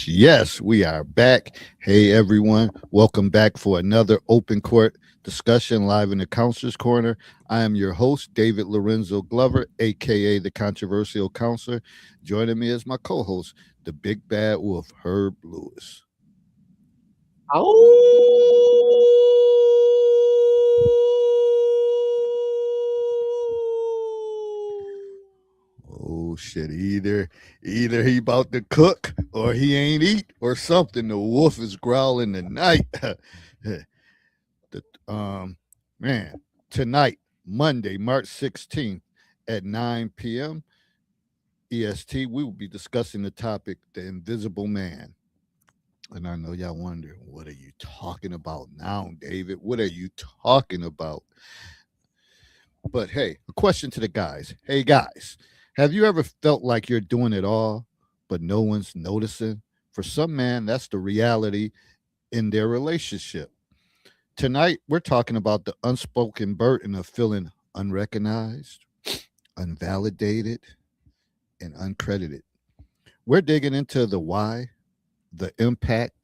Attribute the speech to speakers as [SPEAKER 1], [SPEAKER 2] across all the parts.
[SPEAKER 1] Yes. We are back. Hey, everyone. Welcome back for another open court discussion live in the Counselor's Corner. I am your host, David Lorenzo Glover, aka the Controversial Counselor. Joining me is my co host, the Big Bad Wolf, Herb Lewis. Oh shit! Either he about to cook or he ain't eat or something. The wolf is growling tonight. the, man, tonight, Monday, March 16th at 9 p.m. EST, we will be discussing the topic, the Invisible Man. And I know y'all wondering, what are you talking about now, David? What are you talking about? But hey, a question to the guys. Hey, guys, have you ever felt like you're doing it all, but no one's noticing? For some man, that's the reality in their relationship. Tonight, we're talking about the unspoken burden of feeling unrecognized, unvalidated, and uncredited. We're digging into the why, the impact,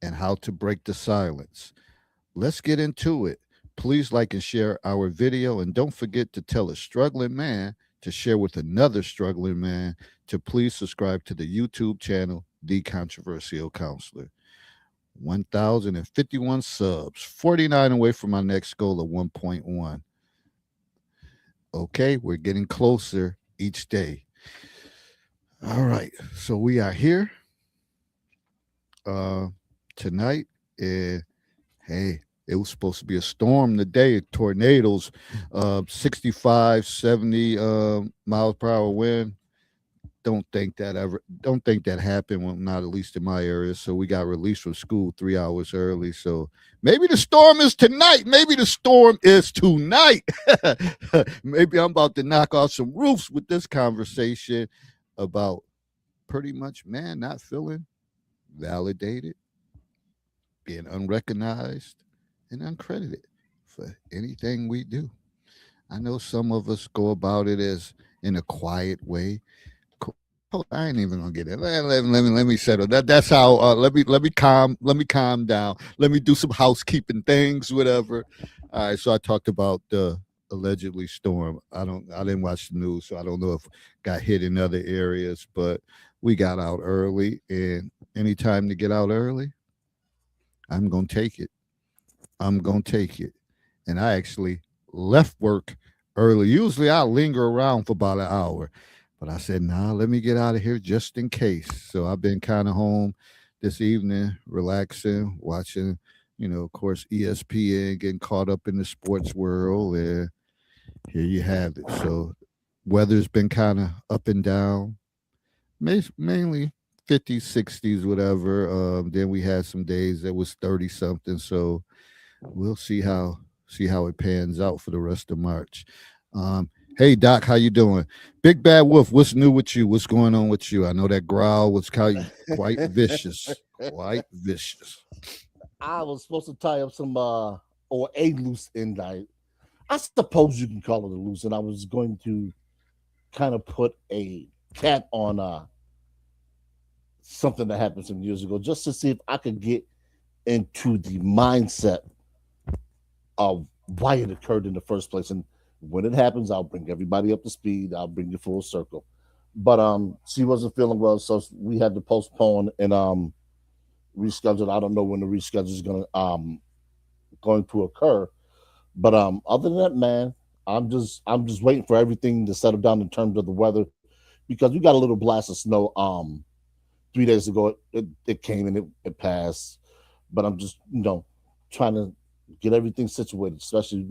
[SPEAKER 1] and how to break the silence. Let's get into it. Please like and share our video, and don't forget to tell a struggling man to share with another struggling man to please subscribe to the YouTube channel, The Controversial Counselor. 1,051 subs, 49 away from my next goal of 1.1. Okay, we're getting closer each day. All right, so we are here uh, tonight, and hey, it was supposed to be a storm today, tornadoes, 65, 70 miles per hour wind. Don't think that happened, well, not at least in my area. So we got released from school 3 hours early. So maybe the storm is tonight. Maybe the storm is tonight. Maybe I'm about to knock off some roofs with this conversation about pretty much, man, not feeling validated, being unrecognized and uncredited for anything we do. I know some of us go about it as in a quiet way. I ain't even gonna get it. Let me settle. That's how. Let me calm down. Let me do some housekeeping things, whatever. All right. So I talked about the allegedly storm. I didn't watch the news, so I don't know if it got hit in other areas, but we got out early, and anytime to get out early, I'm gonna take it. I'm gonna take it. And I actually left work early. Usually I linger around for about an hour. But I said, nah, let me get out of here just in case. So I've been kind of home this evening, relaxing, watching, of course, ESPN, getting caught up in the sports world. And here you have it. So weather's been kind of up and down, mainly 50s, 60s, whatever. Then we had some days that was 30 something. So we'll see how it pans out for the rest of March. Hey Doc, how you doing? Big Bad Wolf, what's new with you? What's going on with you? I know that growl was quite vicious, quite vicious.
[SPEAKER 2] I was supposed to tie up some or a loose end. I suppose you can call it a loose end. I was going to kind of put a cap on something that happened some years ago, just to see if I could get into the mindset of why it occurred in the first place. And when it happens, I'll bring everybody up to speed. I'll bring you full circle. But she wasn't feeling well, so we had to postpone and reschedule. I don't know when the reschedule is going to occur. But other than that, man, I'm just waiting for everything to settle down in terms of the weather because we got a little blast of snow 3 days ago. It came and it passed. But I'm just trying to get everything situated, especially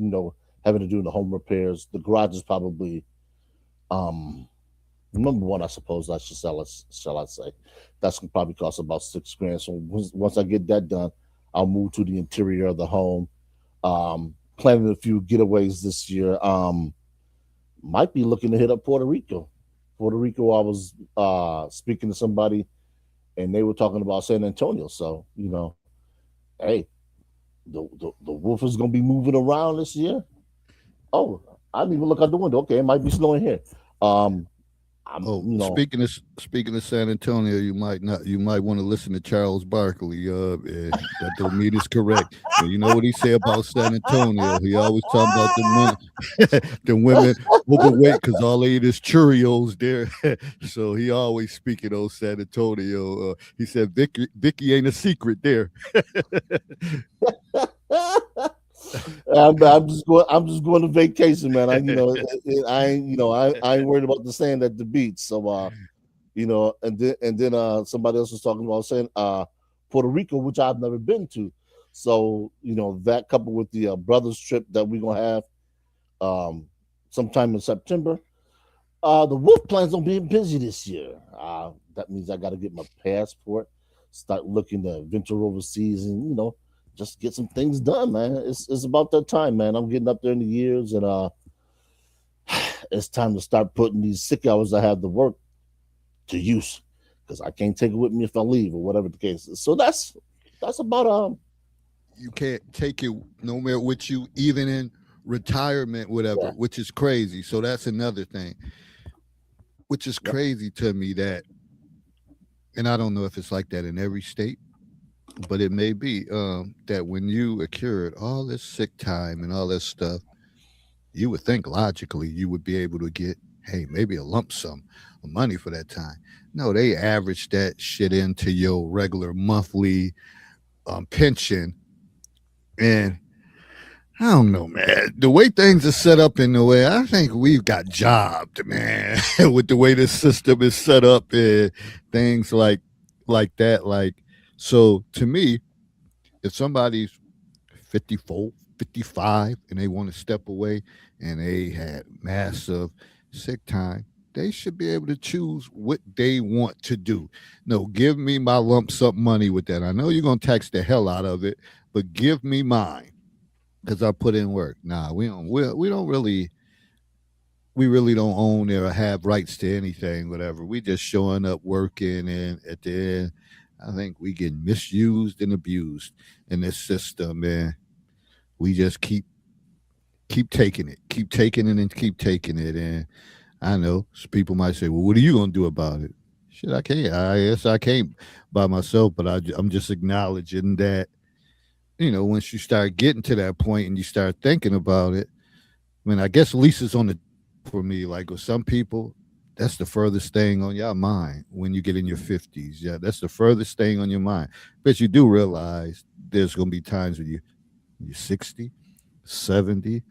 [SPEAKER 2] having to do the home repairs. The garage is probably um number one, I suppose I should shall I say. That's gonna probably cost about 6 grand. So once I get that done, I'll move to the interior of the home. Planning a few getaways this year. Might be looking to hit up Puerto Rico. Puerto Rico, I was speaking to somebody and they were talking about San Antonio. So, hey, the wolf is gonna be moving around this year. Oh, I didn't even look out the window. Okay, it might be snowing here. Um, I'm,
[SPEAKER 1] Oh, speaking of San Antonio, you might want to listen to Charles Barkley. That don't mean it's correct. And you know what he say about San Antonio? He always talking about the women overweight because all they eat is Cheerios there. So he always speaking on San Antonio. He said Vicky ain't a secret there.
[SPEAKER 2] I'm just going. I'm just going to vacation, man. I ain't, I ain't worried about the sand at the beach. So, and then somebody else was talking about saying Puerto Rico, which I've never been to. So, that coupled with the brothers trip that we're gonna have sometime in September. The Wolf plans on being busy this year. That means I got to get my passport, start looking to venture overseas, and just get some things done, man. It's about that time, man. I'm getting up there in the years, and it's time to start putting these sick hours I have to work to use, because I can't take it with me if I leave or whatever the case is. So that's about
[SPEAKER 1] You can't take it nowhere with you, even in retirement, whatever,
[SPEAKER 2] yeah.
[SPEAKER 1] which is crazy. So that's another thing, which is crazy to me that, and I don't know if it's like that in every state, but it may be that when you accrued all this sick time and all this stuff, you would think logically you would be able to get, hey, maybe a lump sum of money for that time. No, they average that shit into your regular monthly pension. And I don't know, man. The way things are set up in the way, I think we've got jobbed, man, with the way this system is set up and things like that. Like, so to me, if somebody's 54, 55, and they want to step away and they had massive sick time, they should be able to choose what they want to do. No, give me my lump sum money with that. I know you're going to tax the hell out of it, but give me mine because I put in work. Nah, we don't really, we really don't own or have rights to anything, whatever. We just showing up working, and at the end, I think we get misused and abused in this system, and we just keep taking it, keep taking it, and keep taking it. And I know people might say, "Well, what are you gonna do about it?" Shit, I can't. I guess I can't by myself, but I'm just acknowledging that once you start getting to that point and you start thinking about it, I mean, I guess Lisa's on the for me. Like with some people, that's the furthest thing on your mind when you get in your 50s. Yeah, that's the furthest thing on your mind. But you do realize there's going to be times when you're 60, 70,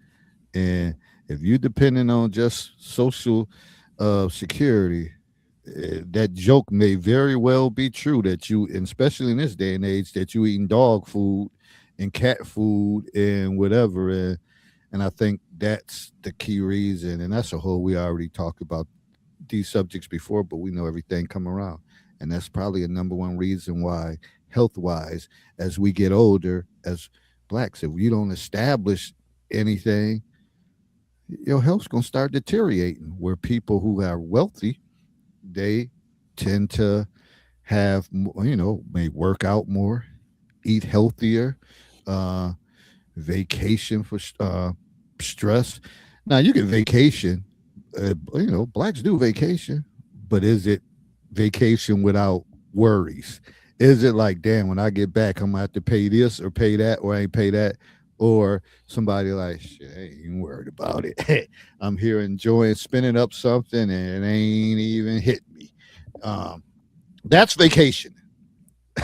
[SPEAKER 1] and if you're depending on just social security, that joke may very well be true that you, and especially in this day and age, that you eating dog food and cat food and whatever. And I think that's the key reason. And that's a whole, we already talked about these subjects before, but we know everything come around. And that's probably a number one reason why, health wise, as we get older, as blacks, if you don't establish anything, your health's going to start deteriorating. Where people who are wealthy, they tend to have, may work out more, eat healthier, uh, vacation for stress. Now you get vacation. Blacks do vacation, but is it vacation without worries? Is it like, damn, when I get back, I'm gonna have to pay this or pay that, or I ain't pay that, or somebody like, shit, I ain't even worried about it. I'm here enjoying spinning up something, and it ain't even hit me. Um, that's vacation.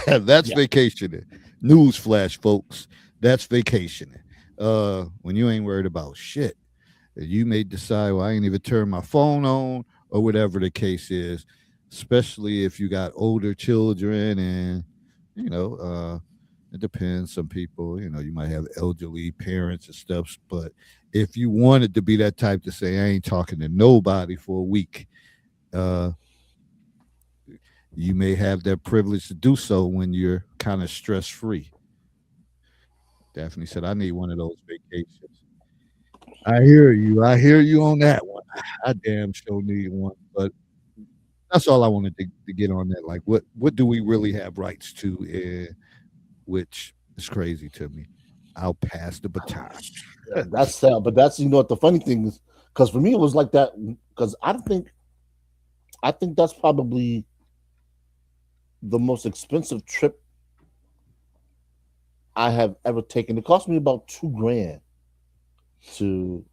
[SPEAKER 1] That's
[SPEAKER 2] yeah.
[SPEAKER 1] vacationing. Newsflash, folks. That's vacationing. When you ain't worried about shit, you may decide, well, I ain't even turn my phone on or whatever the case is. Especially if you got older children, and it depends. Some people, you might have elderly parents and stuff. But if you wanted to be that type to say, I ain't talking to nobody for a week, uh, you may have that privilege to do so when you're kind of stress free. Daphne said, I need one of those vacations. I hear you. I hear you on that one. I damn sure need one. But that's all I wanted to get on that. Like, what do we really have rights to? Which is crazy to me. I'll pass the baton.
[SPEAKER 2] That's sad. But that's what the funny thing is, because for me it was like that, because I don't think I think that's probably the most expensive trip I have ever taken. It cost me about $2,000 to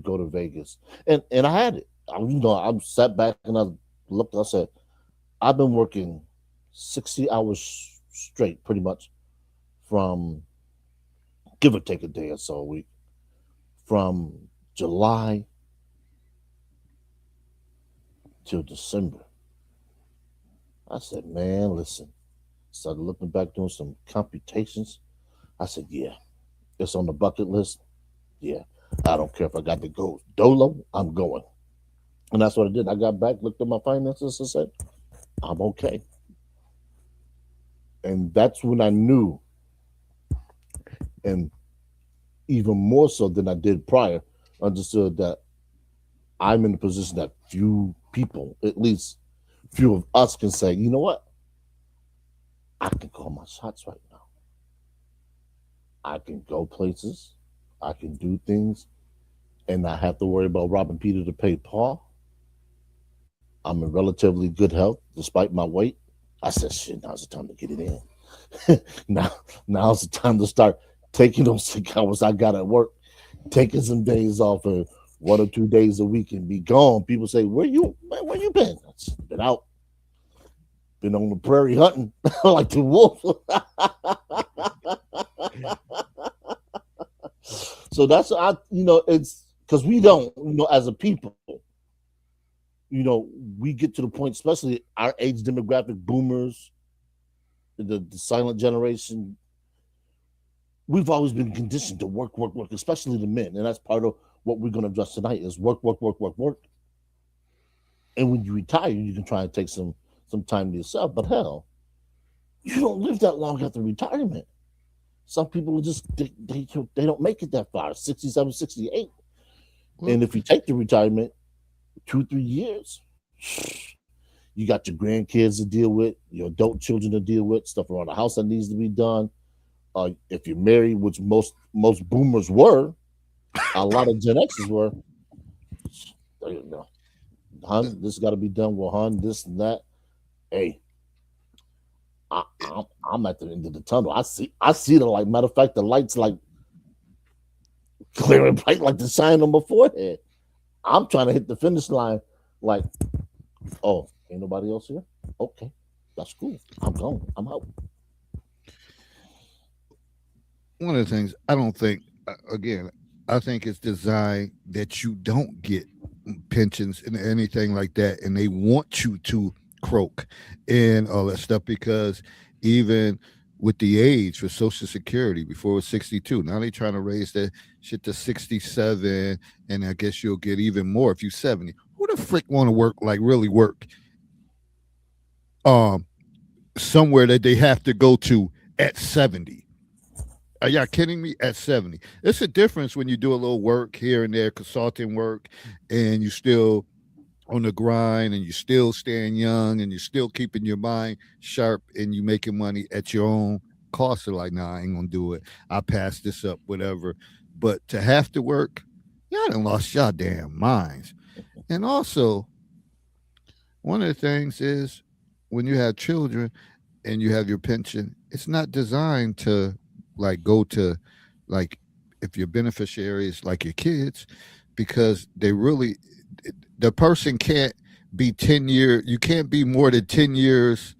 [SPEAKER 2] go to Vegas, and I had it. I sat back and I looked. I said, I've been working 60 hours straight, pretty much, from give or take a day or so a week, from July till December. I said, man, listen. Started looking back, doing some computations. I said, yeah, it's on the bucket list. Yeah, I don't care if I got to go dolo, I'm going. And that's what I did. I got back, looked at my finances, and said, I'm okay. And that's when I knew, and even more so than I did prior, understood that I'm in a position that few people, at least few of us, can say, you know what? I can call my shots right now. I can go places. I can do things and not have to worry about robbing Peter to pay Paul. I'm in relatively good health despite my weight. I said, shit, now's the time to get it in. Now's the time to start taking those 6 hours I got at work, taking some days off of 1 or 2 days a week and be gone. People say, where you been? I've been out. Been on the prairie hunting like the wolf. So that's it's because we don't, as a people, we get to the point, especially our age demographic, boomers, the silent generation. We've always been conditioned to work, especially the men, and that's part of what we're going to address tonight is work. And when you retire, you can try and take some time to yourself. But hell, you don't live that long after retirement. Some people just they don't make it that far, 67, 68. Well, and if you take the retirement 2-3 years, you got your grandkids to deal with, your adult children to deal with, stuff around the house that needs to be done. If you're married, which most boomers were, a lot of Gen X's were, there you go. Hun, this got to be done with hun, this and that. Hey, I'm at the end of the tunnel. I see the light. Matter of fact, the light's like clear and bright like the sign on my forehead. I'm trying to hit the finish line like, oh, ain't nobody else here? Okay, that's cool. I'm gone. I'm out.
[SPEAKER 1] One of the things I don't think, again, I think it's designed that you don't get pensions and anything like that, and they want you to croak and all that stuff because even with the age for Social Security before it was 62, now they're trying to raise that shit to 67, and I guess you'll get even more if you're 70. Who the frick want to work, like really work somewhere that they have to go to at 70? Are y'all kidding me? At 70, it's a difference when you do a little work here and there, consulting work, and you still on the grind, and you're still staying young, and you're still keeping your mind sharp, and you making money at your own cost. Like, nah, I ain't gonna do it. I pass this up, whatever. But to have to work, y'all done lost y'all damn minds. And also, one of the things is when you have children and you have your pension, it's not designed to like go to like if your beneficiaries like your kids, because they really the person can't be 10 years, you can't be more than 10 years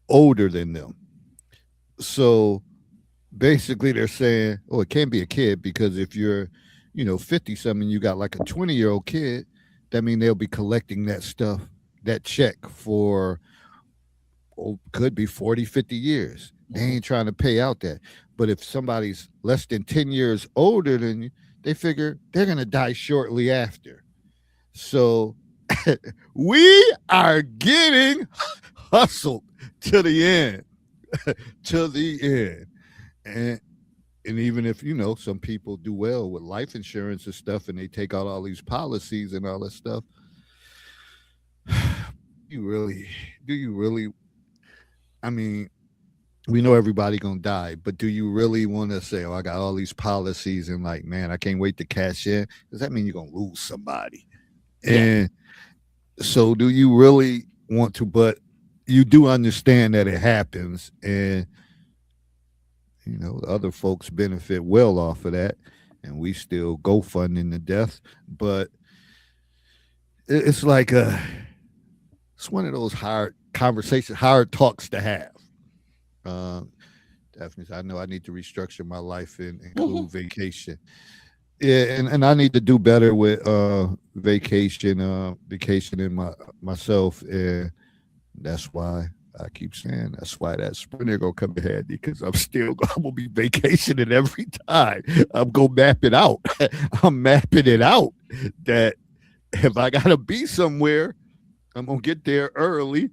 [SPEAKER 1] older than them. So basically they're saying, oh, it can't be a kid, because if you're 50 something, you got like a 20-year-old kid, that means they'll be collecting that stuff, that check for could be 40, 50 years. They ain't trying to pay out that. But if somebody's less than 10 years older than you, they figure they're going to die shortly after. So we are getting hustled to the end, to the end. And even if, some people do well with life insurance and stuff, and they take out all these policies and all that stuff, do you really, I mean, we know everybody gonna die, but do you really want to say, oh, I got all these policies and like, man, I can't wait to cash in? Does that mean you're gonna lose somebody?
[SPEAKER 2] Yeah.
[SPEAKER 1] And So do you really want to? But you do understand that it happens, and other folks benefit well off of that, and we still go funding the death. But it's like it's one of those hard conversations, hard talks to have. Uh, Definitely, I know I need to restructure my life and include vacation. Yeah, and I need to do better with vacationing myself, and that's why I keep saying that's why that sprinter gonna come in handy because I'm gonna be vacationing every time. I'm gonna map it out. I'm mapping it out that if I gotta be somewhere, I'm gonna get there early,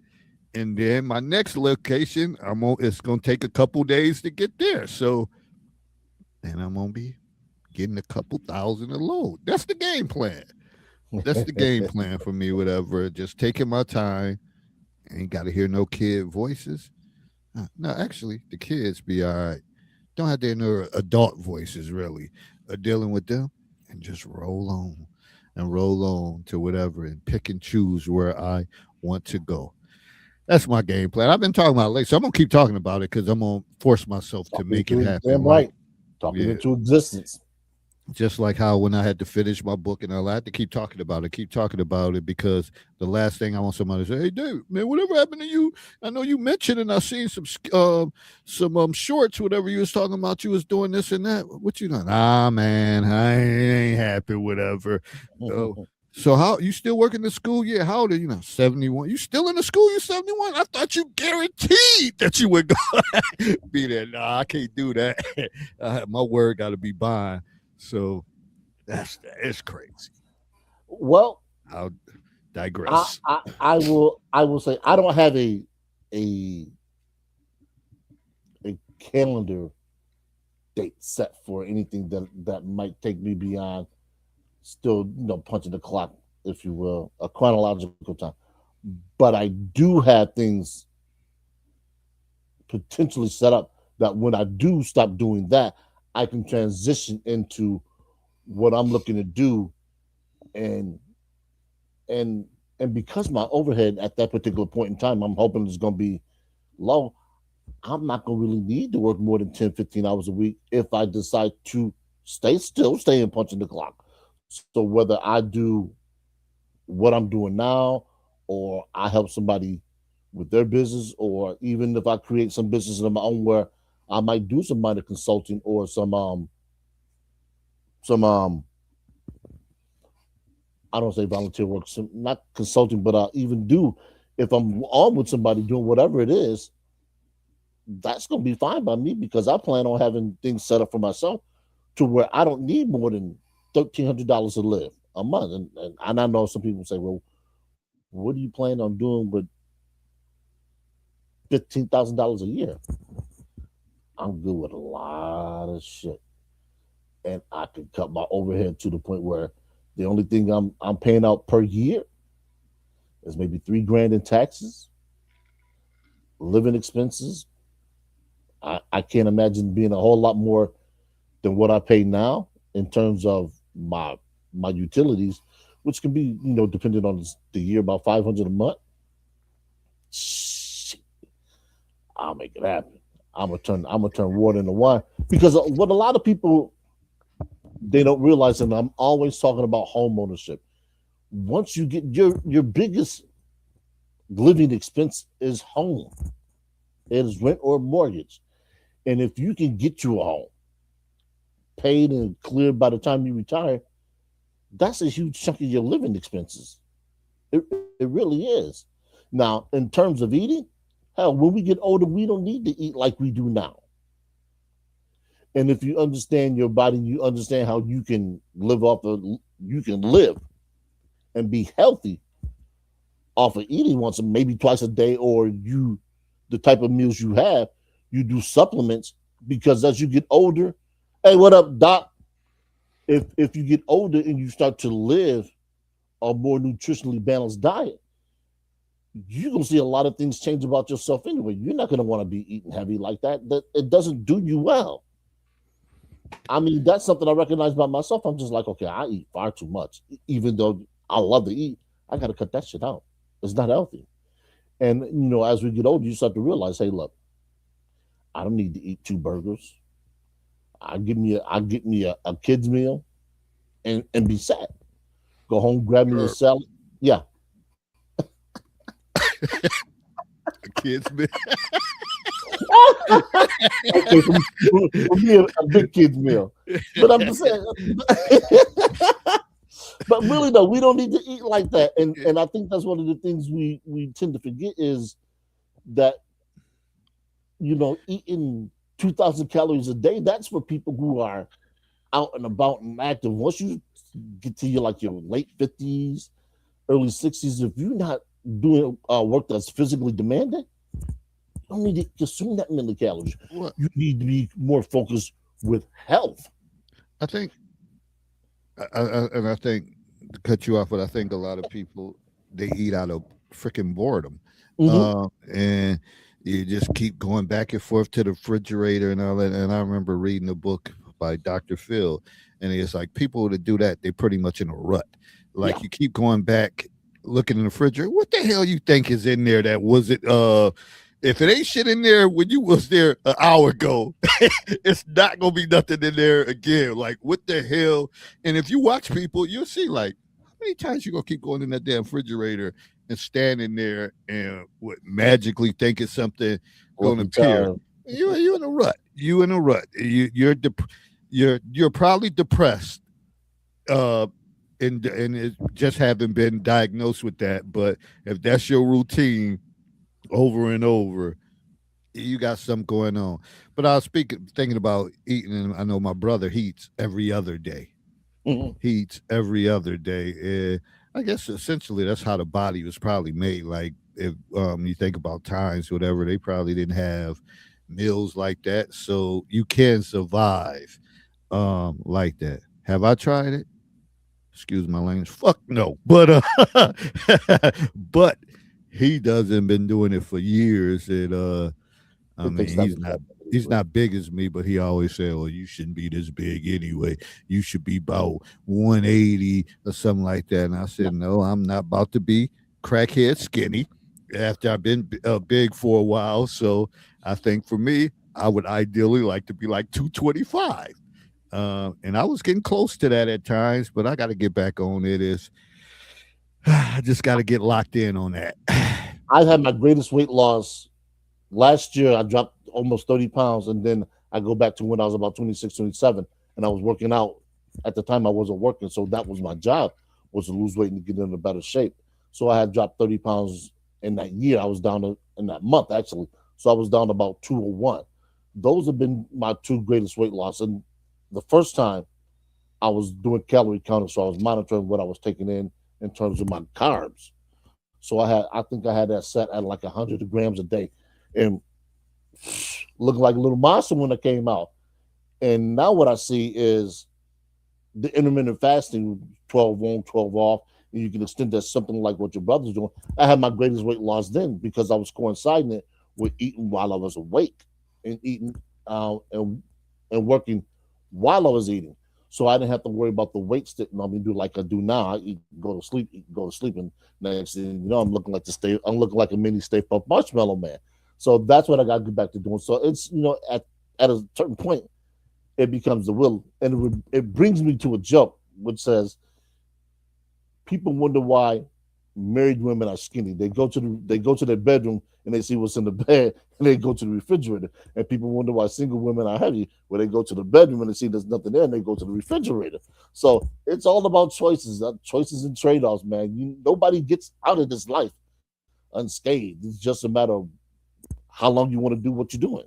[SPEAKER 1] and then my next location, it's gonna take a couple days to get there. So, and I'm gonna be getting a couple thousand a load. That's the game plan. That's the game plan for me. Whatever, just taking my time. Ain't got to hear no kid voices. No, actually, the kids be all right. Don't have to hear no adult voices really. Dealing with them, and just roll on and roll on to whatever, and pick and choose where I want to go. That's my game plan. I've been talking about it late, so I'm gonna keep talking about it because I'm gonna force myself to
[SPEAKER 2] Talking
[SPEAKER 1] make it
[SPEAKER 2] into it,
[SPEAKER 1] happen.
[SPEAKER 2] damn
[SPEAKER 1] Like,
[SPEAKER 2] right. Talking
[SPEAKER 1] yeah,
[SPEAKER 2] into existence.
[SPEAKER 1] just like how when I had to finish my book and all, I had to keep talking about it because the last thing I want somebody to say, "Hey, Dave, man, whatever happened to you? I know you mentioned and I seen some shorts, whatever you was talking about. You was doing this and that. What you done? Ah, man, I ain't happy. Whatever. Oh, so how you still working in school? Yeah. How old are you now? 71. You still in the school? You 71? I thought you guaranteed that you would go be there. Nah, I can't do that. My word got to be bond. So it's crazy.
[SPEAKER 2] Well,
[SPEAKER 1] I'll
[SPEAKER 2] I,
[SPEAKER 1] digress.
[SPEAKER 2] I will say I don't have a a calendar date set for anything that might take me beyond still punching the clock, if you will, a chronological time. But I do have things potentially set up that when I do stop doing that, I can transition into what I'm looking to do, and and and because my overhead at that particular point in time, I'm hoping it's going to be low. I'm not going to really need to work more than 10, 15 hours a week if I decide to stay and punching the clock. So whether I do what I'm doing now, or I help somebody with their business, or even if I create some business of my own where I might do some minor consulting or some I don't say volunteer work, some, not consulting, but I even do if I'm on with somebody doing whatever it is, that's gonna be fine by me because I plan on having things set up for myself to where I don't need more than $1,300 to live a month. And I know some people say, well, what do you plan on doing with $15,000 a year? I'm good with a lot of shit, and I can cut my overhead to the point where the only thing I'm paying out per year is maybe 3 grand in taxes, living expenses. I can't imagine being a whole lot more than what I pay now in terms of my utilities, which can be depending on the year about 500 a month. Shit, I'll make it happen. I'm gonna turn water into wine because what a lot of people they don't realize, and I'm always talking about home ownership. Once you get your biggest living expense is home, it is rent or mortgage, and if you can get you a home paid and cleared by the time you retire, that's a huge chunk of your living expenses. It really is. Now, in terms of eating, hell, when we get older, we don't need to eat like we do now. And if you understand your body, you understand how you can live and be healthy off of eating once, maybe twice a day, or the type of meals you have, you do supplements because as you get older, hey, what up, doc? If you get older and you start to live a more nutritionally balanced diet, you're gonna see a lot of things change about yourself anyway. You're not gonna want to be eating heavy like that. That it doesn't do you well. I mean, that's something I recognize by myself. I'm just like, okay, I eat far too much, even though I love to eat. I got to cut that shit out. It's not healthy. And as we get older, you start to realize, hey, look, I don't need to eat two burgers. I get me a kids meal and be set. Go home, grab me a
[SPEAKER 1] Or
[SPEAKER 2] salad. Yeah.
[SPEAKER 1] kids, man.
[SPEAKER 2] Okay, for me, a big kids meal. But I'm just saying. But really, though, we don't need to eat like that. And I think that's one of the things we tend to forget is that eating 2,000 calories a day. That's for people who are out and about and active. Once you get to your late 50s, early 60s, if you're not doing work that's physically demanding, you don't need to consume that many calories.
[SPEAKER 1] Well,
[SPEAKER 2] You need to be more focused with health.
[SPEAKER 1] I think, and I think to cut you off, but I think a lot of people they eat out of freaking boredom,
[SPEAKER 2] Hmm.
[SPEAKER 1] and you just keep going back and forth to the refrigerator and all that. And I remember reading a book by Dr. Phil, and it's like people that do that, they're pretty much in a rut.
[SPEAKER 2] Yeah.
[SPEAKER 1] Like you keep going back, looking in the refrigerator. What the hell you think is in there? That was it? If it ain't shit in there when you was there an hour ago, it's not gonna be nothing in there again. Like what the hell? And if you watch people, you'll see like how many times you gonna keep going in that damn refrigerator and standing there and what magically thinking something gonna
[SPEAKER 2] Looking
[SPEAKER 1] appear.
[SPEAKER 2] tired.
[SPEAKER 1] You in a rut. You in a rut. You're probably depressed. Uh, and it just haven't been diagnosed with that. But if that's your routine over and over, you got something going on. But I was thinking about eating, and I know my brother he eats every other day.
[SPEAKER 2] Mhm.
[SPEAKER 1] He eats every other day. I guess essentially that's how the body was probably made. Like if you think about times, whatever, they probably didn't have meals like that, so you can survive like that. Have I tried it? Excuse my language. Fuck no. But but he doesn't been doing it for years, and I
[SPEAKER 2] It takes
[SPEAKER 1] mean,
[SPEAKER 2] time to catch up,
[SPEAKER 1] he's
[SPEAKER 2] anyway.
[SPEAKER 1] not big as me, but he always say, "Oh, you shouldn't be this big anyway. You should be about 180 or something like that." And I
[SPEAKER 2] Yeah.
[SPEAKER 1] said, "No, I'm not about to be crackhead skinny after I've been big for a while. So I think for me, I would ideally like to be like 225." And I was getting close to that at times, but I got to get back on it. Is I just got to get locked in on that.
[SPEAKER 2] I had my greatest weight loss last year. I dropped almost 30 pounds, and then I go back to when I was about 26, 27, and I was working out. At the time, I wasn't working, so that was my job, was to lose weight and get in a better shape. So I had dropped 30 pounds in that year. I was down to, in that month, actually. So I was down to about 201. Those have been my two greatest weight loss. And the first time I was doing calorie counting, so I was monitoring what I was taking in terms of my carbs. So I think I had that set at like 100 grams a day, and looking like a little monster when it came out. And now what I see is the intermittent fasting, 12 on, 12 off, and you can extend that something like what your brother's doing. I had my greatest weight loss then because I was coinciding it with eating while I was awake and eating and working while I was eating. So I didn't have to worry about the weight sticking on me, do like I do now. I eat, go to sleep, eat, go to sleep, and next thing I'm looking like a mini Stay Puft Marshmallow Man. So that's what I got to get back to doing. So it's at a certain point, it becomes the will, and it brings me to a joke which says people wonder why married women are skinny. They go to their bedroom and they see what's in the bed, and they go to the refrigerator. And people wonder why single women are heavy, where they go to the bedroom and they see there's nothing there, and they go to the refrigerator. So it's all about choices, choices and trade offs, man. Nobody gets out of this life unscathed. It's just a matter of how long you want to do what you're doing.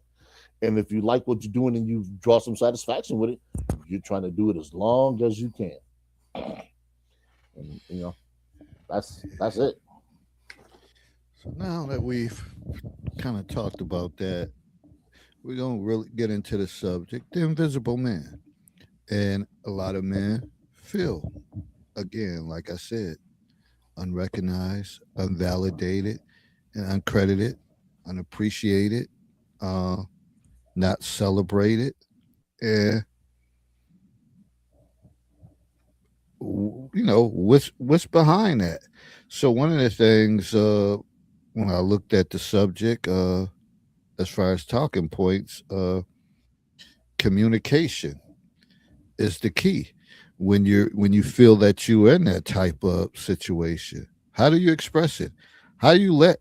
[SPEAKER 2] And if you like what you're doing and you draw some satisfaction with it, you're trying to do it as long as you can. And that's it.
[SPEAKER 1] So now that we've kind of talked about that, we're going to really get into the subject, the invisible man. And a lot of men feel, again, like I said, unrecognized, unvalidated, and uncredited, unappreciated, uh, not celebrated. And what's behind that. So one of the things when I looked at the subject, as far as talking points, communication is the key when you feel that you're in that type of situation. How do you express it? How do you let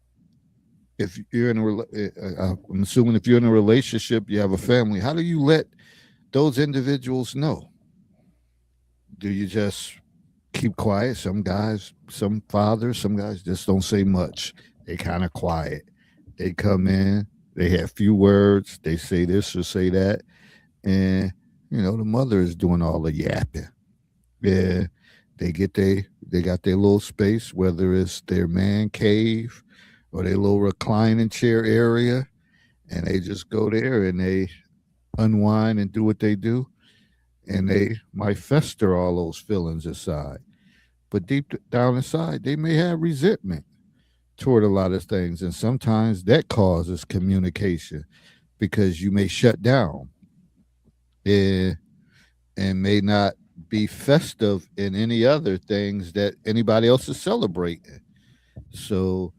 [SPEAKER 1] if you're in I'm assuming if you're in a relationship, you have a family. How do you let those individuals know? Do you just keep quiet? Some guys, some fathers, some guys just don't say much. They kind of quiet. They come in, they have few words, they say this or say that, and the mother is doing all the yapping. Yeah, they got their little space, whether it's their man cave or their little reclining chair area, and they just go there and they unwind and do what they do, and they might fester all those feelings aside. But deep down inside, they may have resentment toward a lot of things, and sometimes that causes communication because you may shut down and may not be festive in any other things that anybody else is celebrating. So,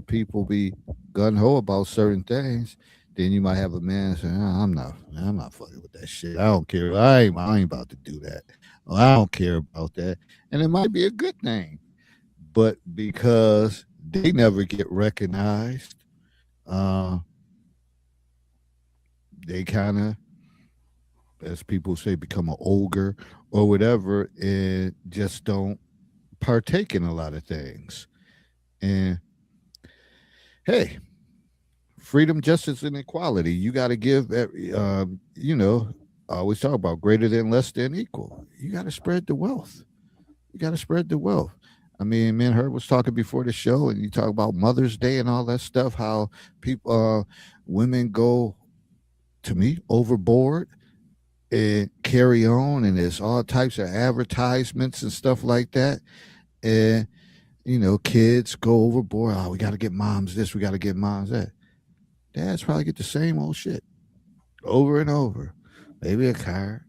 [SPEAKER 1] people be gun ho about certain things. Then you might have a man saying, "Oh, I'm not fucking with that shit. I don't care. I ain't about to do that. Or, I don't care about that." And it might be a good thing, but because they never get recognized, uh, they kind of, as people say, become an ogre or whatever, and just don't partake in a lot of things. And hey, freedom, justice, and equality. You got to give, I always talk about greater than, less than, equal. You got to spread the wealth. You got to spread the wealth. I mean, me and her was talking before the show, and you talk about Mother's Day and all that stuff. How women go, to me, overboard and carry on, and there's all types of advertisements and stuff like that. And kids go overboard. Oh, we got to get moms this, we got to get moms that. Dads probably get the same old shit over and over. Maybe a car.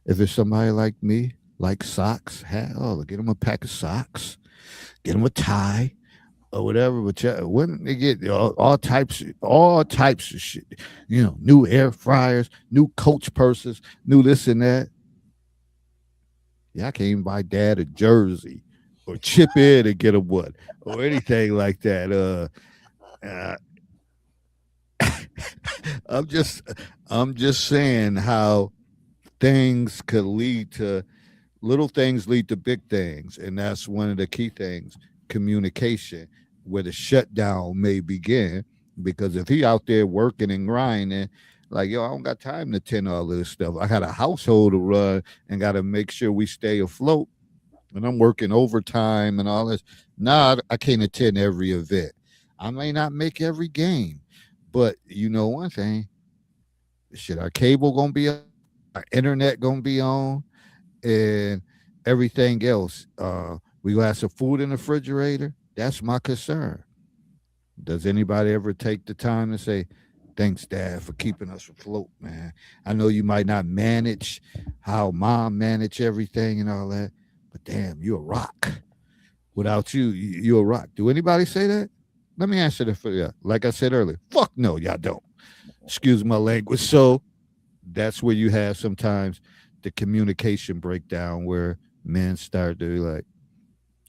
[SPEAKER 1] If it's somebody like me, like socks, get them a pack of socks, get them a tie or whatever. But when they get all types of shit, new air fryers, new Coach purses, new this and that. Yeah, I can't even buy dad a jersey or chip in and get him one or anything like that. Uh, I'm just I'm just saying how things could lead to little things lead to big things, and that's one of the key things: communication, where the shutdown may begin. Because if he out there working and grinding, like yo, I don't got time to attend all this stuff. I got a household to run and got to make sure we stay afloat. And I'm working overtime and all this. Nah, I can't attend every event. I may not make every game, but you know one thing: shit, our cable gonna be on, our internet gonna be on, and everything else. We gonna have some food in the refrigerator. That's my concern. Does anybody ever take the time to say, "Thanks, Dad, for keeping us afloat, man. I know you might not manage how Mom managed everything and all that, but damn, you a rock. Without you, you a rock." Do anybody say that? Let me answer that for you. Like I said earlier, fuck no, y'all don't. Excuse my language. So that's where you have sometimes the communication breakdown where men start to like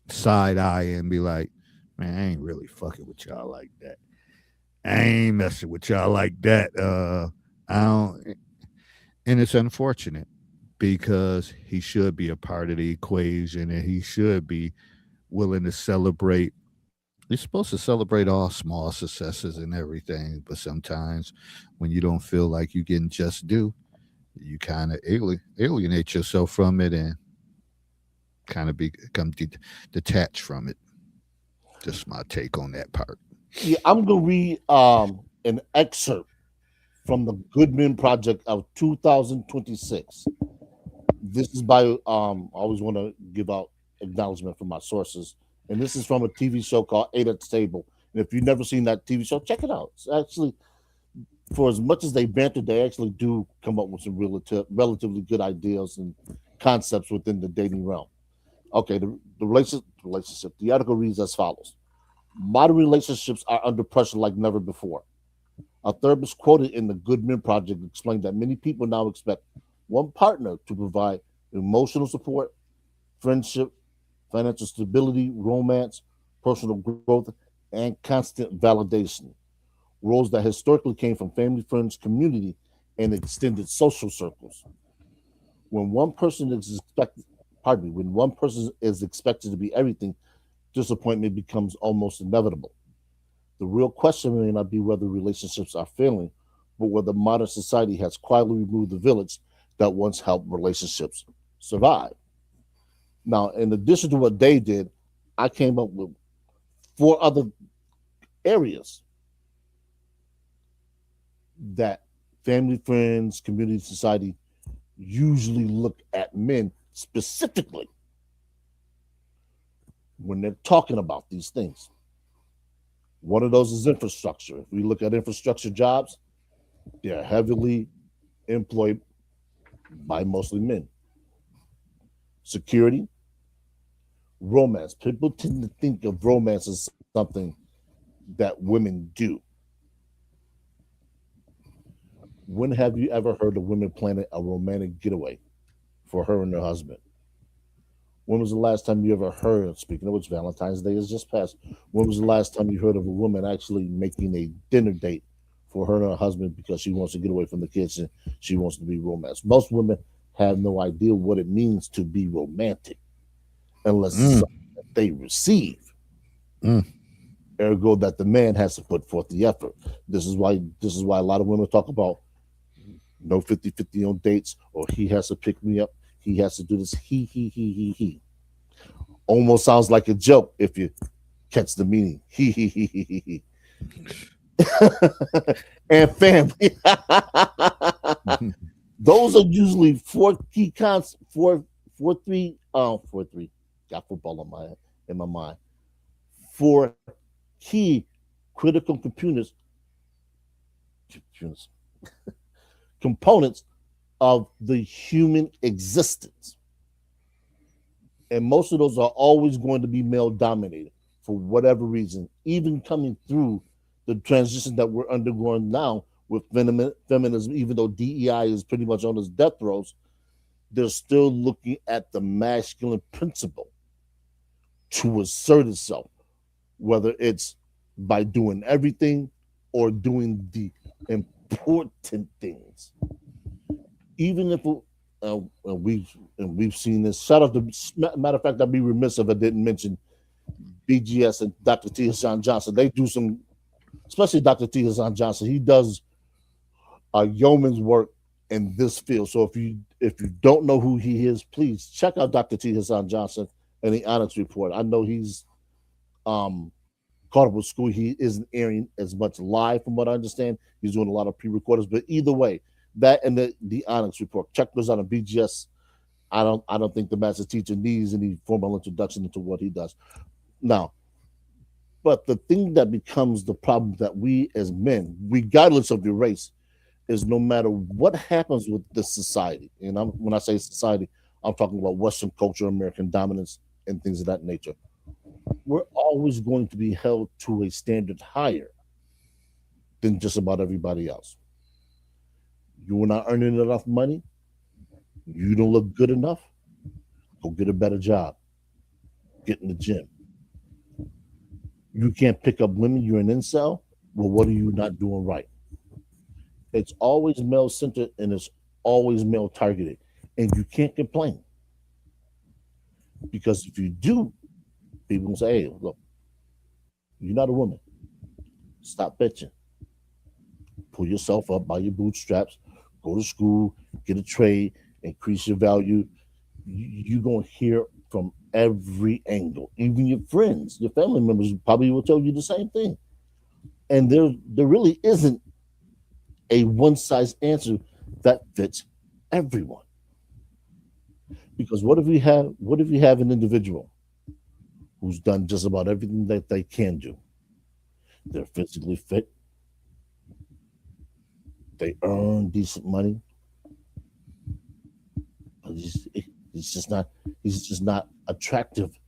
[SPEAKER 1] side eye and be like, "Man, I ain't really fucking with y'all like that. I ain't messing with y'all like that." I don't, and it's unfortunate because he should be a part of the equation and he should be willing to celebrate. You're supposed to celebrate all small successes and everything, but sometimes when you don't feel like you're getting just due, you kind of alienate yourself from it and kind of become detached from it. Just my take on that part.
[SPEAKER 2] Yeah, I'm gonna read an excerpt from the Goodman Project of 2026. This is by I always want to give out acknowledgement from my sources, and this is from a TV show called Eight at the Table. And if you've never seen that TV show, check it out. It's actually, for as much as they banter, they actually do come up with some relatively good ideas and concepts within the dating realm. Okay, the relationship. The article reads as follows: modern relationships are under pressure like never before. A therapist quoted in the Good Men Project explained that many people now expect one partner to provide emotional support, friendship, financial stability, romance, personal growth, and constant validation. Roles that historically came from family, friends, community, and extended social circles. When one person is expected, pardon me, when one person is expected to be everything, disappointment becomes almost inevitable. The real question may not be whether relationships are failing, but whether modern society has quietly removed the village that once helped relationships survive. Now, in addition to what they did, I came up with four other areas that family, friends, community, society usually look at men specifically when they're talking about these things. One of those is infrastructure. If we look at infrastructure jobs, they're heavily employed by mostly men. Security, romance. People tend to think of romance as something that women do. When have you ever heard of women planning a romantic getaway for her and her husband? When was the last time you ever heard, speaking of which, Valentine's Day has just passed, when was the last time you heard of a woman actually making a dinner date for her and her husband because she wants to get away from the kids and she wants to be romantic? Most women have no idea what it means to be romantic unless it's
[SPEAKER 1] Mm,
[SPEAKER 2] something that they receive.
[SPEAKER 1] mm.
[SPEAKER 2] Ergo, that the man has to put forth the effort. This is why a lot of women talk about no 50-50 on dates, or he has to pick me up, he has to do this, he. Almost sounds like a joke if you catch the meaning. He. And family. Those are usually four key cons four three. Got football on my in my mind. Four key critical computers components of the human existence. And most of those are always going to be male dominated for whatever reason, even coming through the transition that we're undergoing now with feminism, even though DEI is pretty much on its death throes, they're still looking at the masculine principle to assert itself, whether it's by doing everything or doing the important things. Even if we've seen this. Shout out to matter of fact, I'd be remiss if I didn't mention BGS and Dr. T. Hassan Johnson. They do some, especially Dr. T. Hassan Johnson. He does a yeoman's work in this field. So if you don't know who he is, please check out Dr. T. Hassan Johnson and the Onyx Report. I know he's caught up with school. He isn't airing as much live, from what I understand. He's doing a lot of pre-recorders, but either way, that and the Onyx Report. Check those out on BGS. I don't think the master teacher needs any formal introduction into what he does. Now, but the thing that becomes the problem that we as men, regardless of your race, is no matter what happens with this society, and when I say society, I'm talking about Western culture, American dominance, and things of that nature. We're always going to be held to a standard higher than just about everybody else. You're not earning enough money. You don't look good enough. Go get a better job. Get in the gym. You can't pick up women. You're an incel. Well, what are you not doing right? It's always male centered and it's always male targeted. And you can't complain because if you do, people will say, hey, look, you're not a woman. Stop bitching. Pull yourself up by your bootstraps. Go to school, get a trade, increase your value. You're going to hear from every angle. Even your friends, your family members probably will tell you the same thing. And there really isn't a one size answer that fits everyone. Because what if you have an individual who's done just about everything that they can do? They're physically fit, they earn decent money, but He's just not. He's just not attractive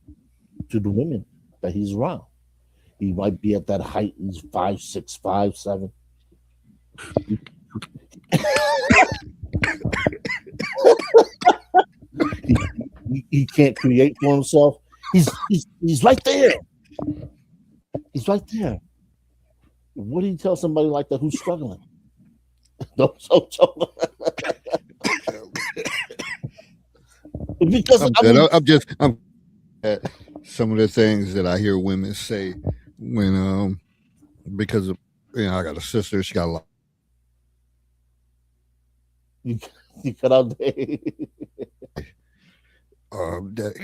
[SPEAKER 2] to the women that he's around. He might be at that height. He's 5'6", 5'7". He, he can't create for himself. He's right there. He's right there. What do you tell somebody like that who's struggling? Because
[SPEAKER 1] I'm at some of the things that I hear women say when because of, I got a sister, she got a lot.
[SPEAKER 2] You cut out
[SPEAKER 1] that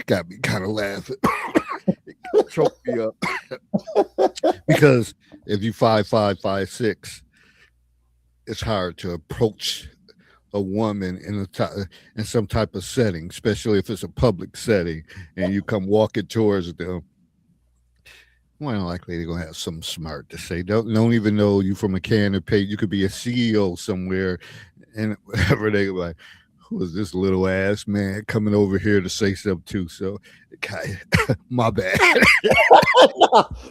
[SPEAKER 1] got me kind of laughing. Choke me up because if you 5'5", 5'6", it's hard to approach a woman in some type of setting, especially if it's a public setting and you come walking towards them. More than likely they're gonna have something smart to say. Don't even know you from a can of paint. You could be a CEO somewhere, and whatever they like. Who is this little ass man coming over here to say something too? So, my bad.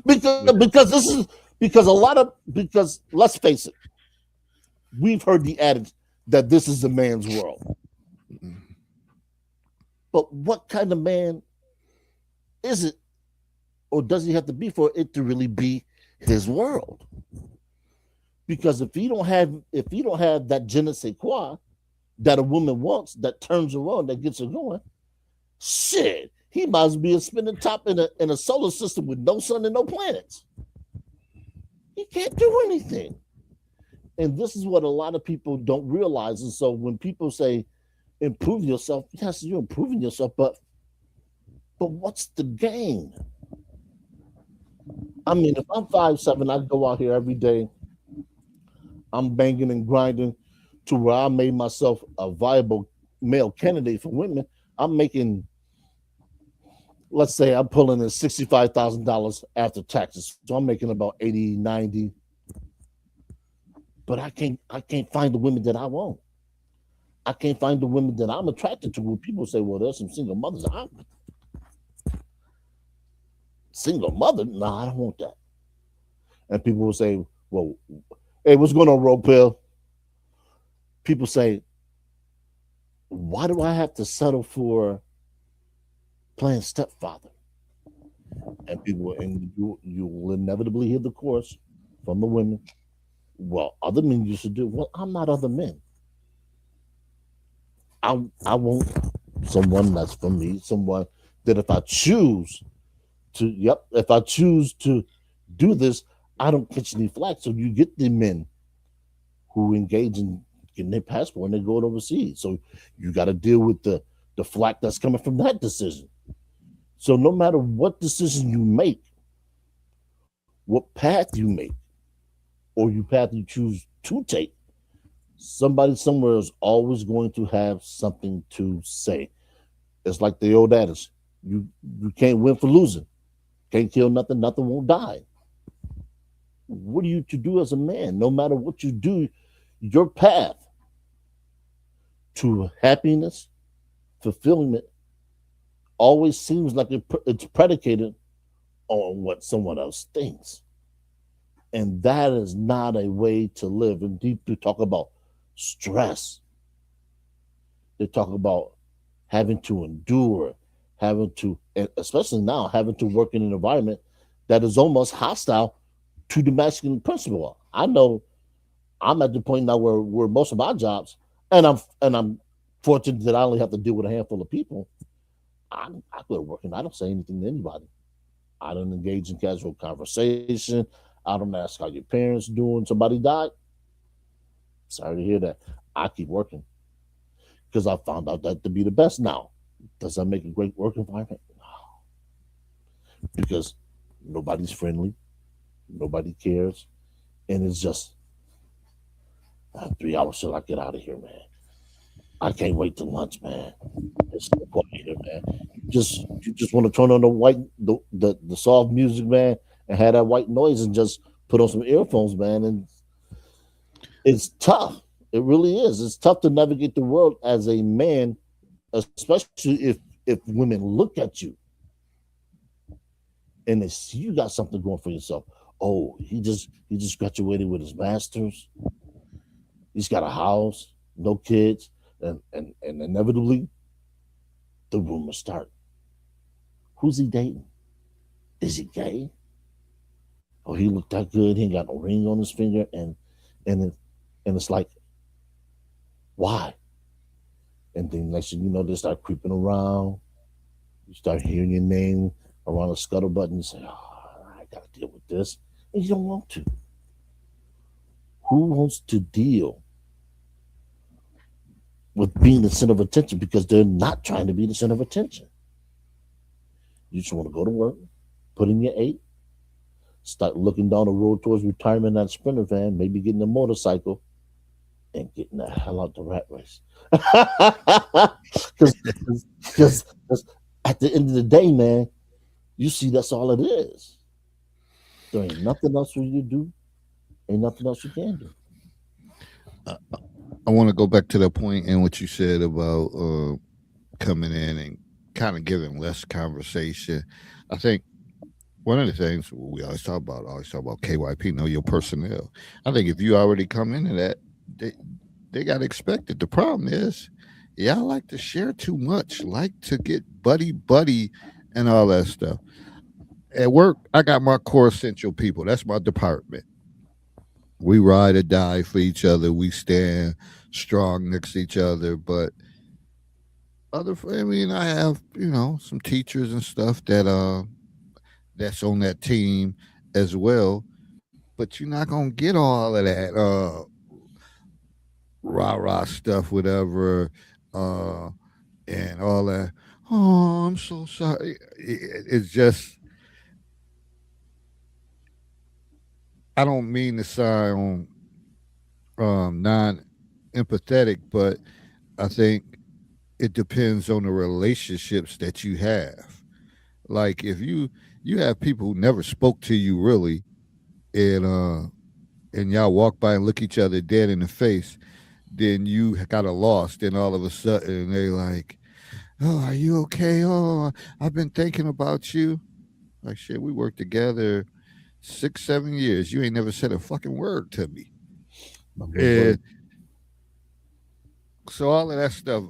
[SPEAKER 2] because this is because let's face it, we've heard the adage that this is a man's world. But what kind of man is it, or does he have to be for it to really be his world? Because if you don't have that je ne sais quoi that a woman wants, that turns her on, that gets her going, shit, he might as well be a spinning top in a solar system with no sun and no planets. He can't do anything. And this is what a lot of people don't realize. And so when people say improve yourself, yes, you're improving yourself, but what's the gain? I mean, if I'm 5'7", I go out here every day, I'm banging and grinding to where I made myself a viable male candidate for women. I'm making, let's say I'm pulling in $65,000 after taxes. So I'm making about 80, 90. But I can't find the women that I want. I can't find the women that I'm attracted to. When people say, well, there's some single mothers. Single mother? No, I don't want that. And people will say, well, hey, what's going on, Rope Pill? People say, why do I have to settle for playing stepfather? And you will inevitably hear the chorus from the women. Well, other men used to do. Well, I'm not other men. I want someone that's for me, someone that if I choose to do this, I don't catch any flack. So you get the men who engage in getting their passport and they're going overseas. So you got to deal with the flack that's coming from that decision. So no matter what decision you make, what path you make, or you path you choose to take, somebody somewhere is always going to have something to say. It's like the old adage, you can't win for losing. Can't kill nothing, nothing won't die. What are you to do as a man? No matter what you do, your path to happiness, fulfillment, always seems like it's predicated on what someone else thinks. And that is not a way to live. And people talk about stress. They talk about having to endure, especially now, having to work in an environment that is almost hostile to the masculine principle. I know I'm at the point now where most of my jobs, and I'm fortunate that I only have to deal with a handful of people. I go to work and I don't say anything to anybody. I don't engage in casual conversation. I don't ask how your parents doing. Somebody died. Sorry to hear that. I keep working because I found out that to be the best. Now, does that make a great work environment? No, because nobody's friendly, nobody cares, and it's just 3 hours till I get out of here, man. I can't wait till lunch, man. It's so quiet here, man. You just want to turn on the soft music, man, and have that white noise and just put on some earphones, man. And it's tough. It really is. It's tough to navigate the world as a man especially if women look at you and they see you got something going for yourself. Oh, he just graduated with his master's. He's got a house, no kids, and inevitably the rumors start. Who's he dating? Is he gay? Oh, he looked that good. He ain't got no ring on his finger, and it, and it's like, why? And then next thing you know, they start creeping around. You start hearing your name around the scuttlebutt, and you say, "Oh, I got to deal with this," and you don't want to. Who wants to deal with being the center of attention because they're not trying to be the center of attention? You just want to go to work, put in your 8, start looking down the road towards retirement in that Sprinter van, maybe getting a motorcycle, and getting the hell out the rat race. Because at the end of the day, man, you see that's all it is. There ain't nothing else for you to do. Ain't nothing else you can do.
[SPEAKER 1] I want to go back to the point in what you said about coming in and kind of giving less conversation. I think one of the things we always talk about KYP, know your personnel. I think if you already come into that, they got to expect it. The problem is, y'all like to share too much, like to get buddy and all that stuff. At work, I got my core essential people. That's my department. We ride or die for each other. We stand strong next to each other. But I mean, I have some teachers and stuff that's on that team as well. But you're not gonna get all of that rah rah stuff, whatever, uh, and all that. Oh, I'm so sorry. It's just I don't mean to sound non empathetic, but I think it depends on the relationships that you have. Like if you have people who never spoke to you really, and y'all walk by and look each other dead in the face, then you got a loss. Then all of a sudden they like, oh, are you okay? Oh, I've been thinking about you. Like shit, we worked together 6, 7 years. You ain't never said a fucking word to me. And so all of that stuff,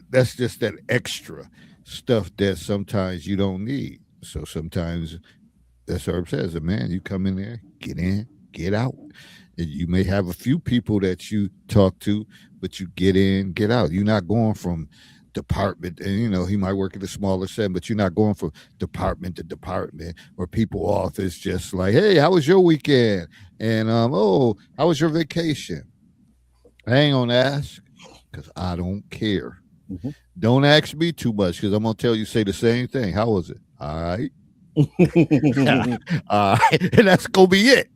[SPEAKER 1] that's just that extra stuff that sometimes you don't need. So sometimes that's what Herb says. Man, you come in, get out. And you may have a few people that you talk to, but you get in, get out. You're not going from department, and he might work at a smaller setting, but you're not going from department to department or people off. It's just like, hey, how was your weekend? And oh, how was your vacation? I ain't gonna ask because I don't care.
[SPEAKER 2] Mhm.
[SPEAKER 1] Don't ask me too much because I'm gonna tell you say the same thing. How was it? All right. All right. And that's gonna be it.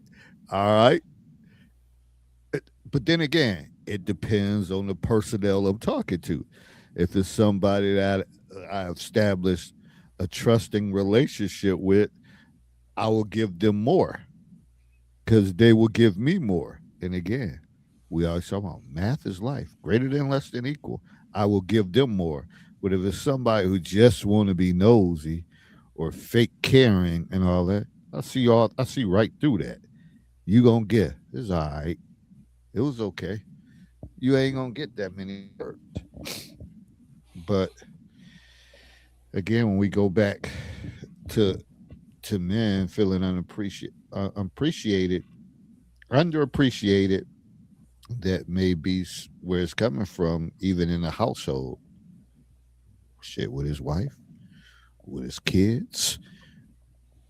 [SPEAKER 1] All right. But then again, it depends on the personnel I'm talking to. If it's somebody that I established a trusting relationship with, I will give them more because they will give me more. And again, we always talk about math is life, greater than, less than, equal. I will give them more. But if it's somebody who just want to be nosy or fake caring and all that, I see right through that. You gonna get it's all right. It was okay. You ain't gonna get that many words. But again, when we go back to men feeling appreciated, underappreciated, that may be where it's coming from, even in the household. Shit, with his wife, with his kids,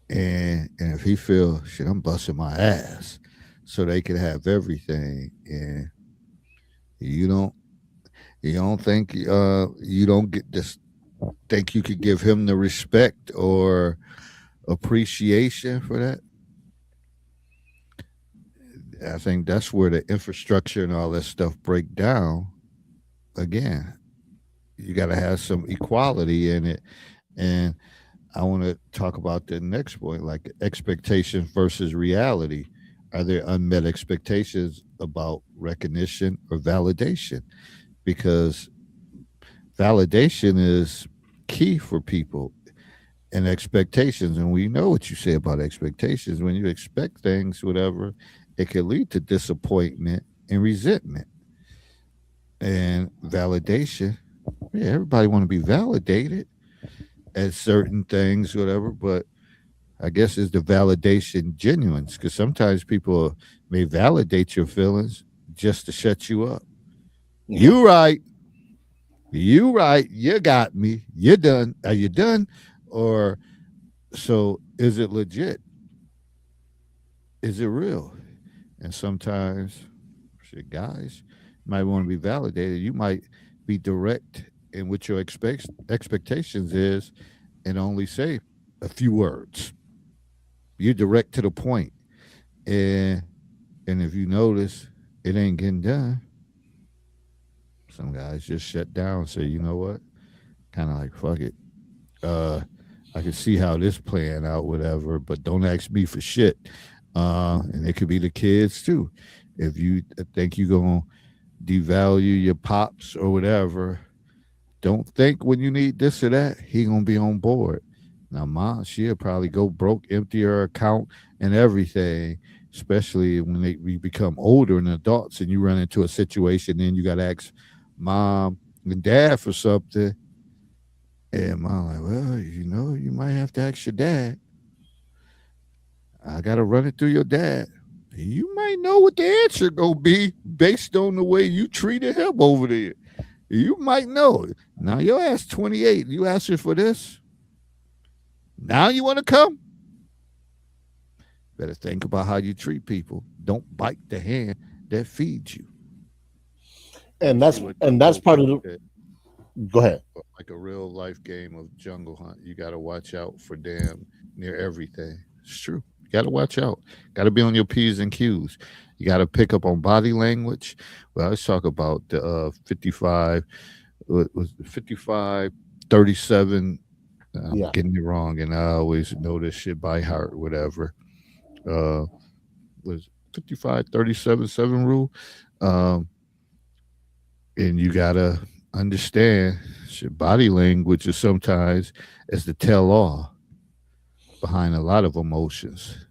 [SPEAKER 1] and if he feel shit, I'm busting my ass, so they can have everything, and you don't you don't think you don't get this think you could give him the respect or appreciation for that. I think that's where the infrastructure and all that stuff break down. Again, you got to have some equality in it, and I want to talk about the next point, like expectation versus reality. Are there unmet expectations about recognition or validation? Because validation is key for people and expectations. And we know what you say about expectations. When you expect things, whatever, it can lead to disappointment and resentment. And validation, yeah, everybody want to be validated at certain things, whatever. But I guess is the validation genuine? Because sometimes people may validate your feelings just to shut you up. You right, you right, you got me, you done. Are you done? Or so is it legit? Is it real? And sometimes, shit, guys might want to be validated. You might be direct in what your expectations is, and only say a few words. You're direct to the point, and and if you notice it ain't getting done, some guys just shut down and say, you know what, kind of like fuck it. Uh, I can see how this playing out, whatever, but don't ask me for shit. And it could be the kids too. If you think you're gonna devalue your pops or whatever, don't think when you need this or that, he gonna be on board. Now, mom, she'll probably go broke, empty her account and everything. Especially when we become older and adults, and you run into a situation, then you got to ask mom and dad for something. And mom like, well, you might have to ask your dad. I got to run it through your dad. You might know what the answer gonna be based on the way you treated him over there. You might know. Now your ass 28. You asking for this? Now you want to come? Better think about how you treat people. Don't bite the hand that feeds you.
[SPEAKER 2] And
[SPEAKER 1] See
[SPEAKER 2] that's
[SPEAKER 1] what
[SPEAKER 2] and that's
[SPEAKER 1] Jungle
[SPEAKER 2] part of
[SPEAKER 1] Hunt
[SPEAKER 2] the.
[SPEAKER 1] said.
[SPEAKER 2] Go ahead.
[SPEAKER 1] Like a real life game of Jungle Hunt. You got to watch out for damn near everything. It's true. You got to watch out. Got to be on your P's and Q's. You got to pick up on body language. Well, let's talk about the 55. What was it, 55, 37. I'm
[SPEAKER 2] Yeah,
[SPEAKER 1] getting it wrong, and I always know this shit by heart, whatever. Uh, was 55, 37, 7 rule. Um, and you gotta understand your body language is sometimes as the tell all behind a lot of emotions.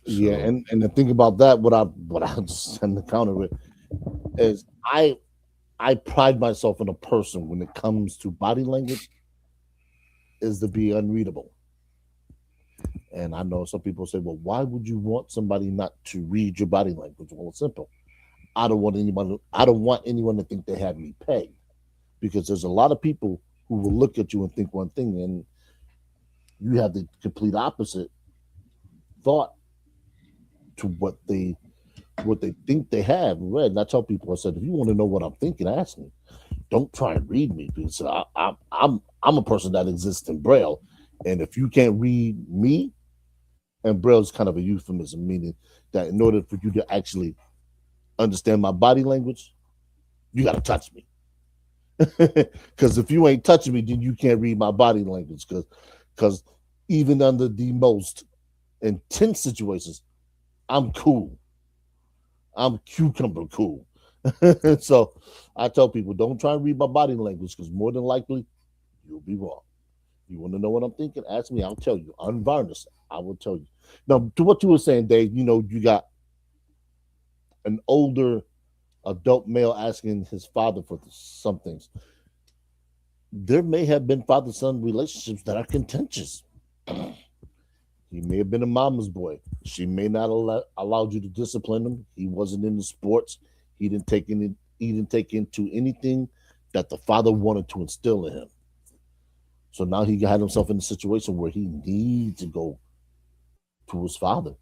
[SPEAKER 2] yeah,
[SPEAKER 1] So
[SPEAKER 2] and the thing about that, what I just tend to counter it is I pride myself in a person when it comes to body language is to be unreadable. And I know some people say, well, why would you want somebody not to read your body language? Well, it's simple. I don't want anyone to think they have me pegged because there's a lot of people who will look at you and think one thing and you have the complete opposite thought to what they think they have read. And I tell people, I said, if you want to know what I'm thinking, ask me. Don't try and read me because I'm a person that exists in Braille, and if you can't read me, and Braille is kind of a euphemism, meaning that in order for you to actually understand my body language, you got to touch me. Because if you ain't touching me, then you can't read my body language. Because even under the most intense situations, I'm cool. I'm cucumber cool. So I tell people, don't try and read my body language because more than likely you'll be wrong. You want to know what I'm thinking? Ask me. I'll tell you. Unvarnished. I will tell you. Now, to what you were saying, Dave, you got an older adult male asking his father for some things. There may have been father son relationships that are contentious. He may have been a mama's boy. She may not allowed you to discipline him. He wasn't into sports. He didn't take any. He didn't take into anything that the father wanted to instill in him. So now he got himself in a situation where he needs to go to his father.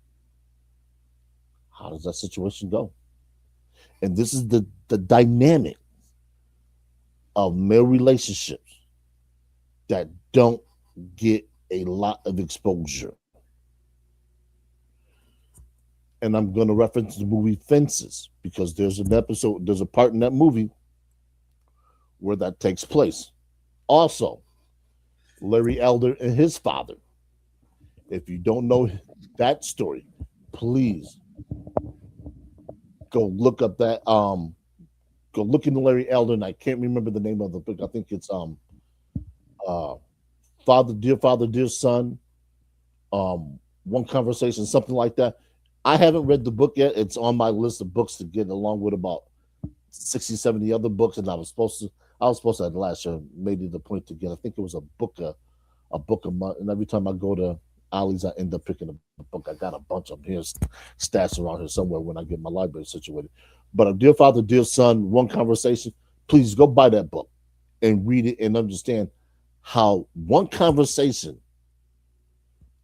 [SPEAKER 2] How does that situation go? And this is the dynamic of male relationships that don't get a lot of exposure. And I'm going to reference the movie Fences because there's a part in that movie where that takes place. Also, Larry Elder and his father. If you don't know that story, please go look up that Go look into Larry Elder. I can't remember the name of the book. I think it's uh Father, Dear Son, One Conversation, something like that. I haven't read the book yet. It's on my list of books to get along with about 60, 70 other books, and I was supposed to last year made it the point to get. I think it was a book a month, and every time I go to Ollie's, I end up picking a book. I got a bunch of them here stashed around here somewhere when I get my library situated. But a Dear Father, Dear Son, One Conversation. Please go buy that book and read it and understand how one conversation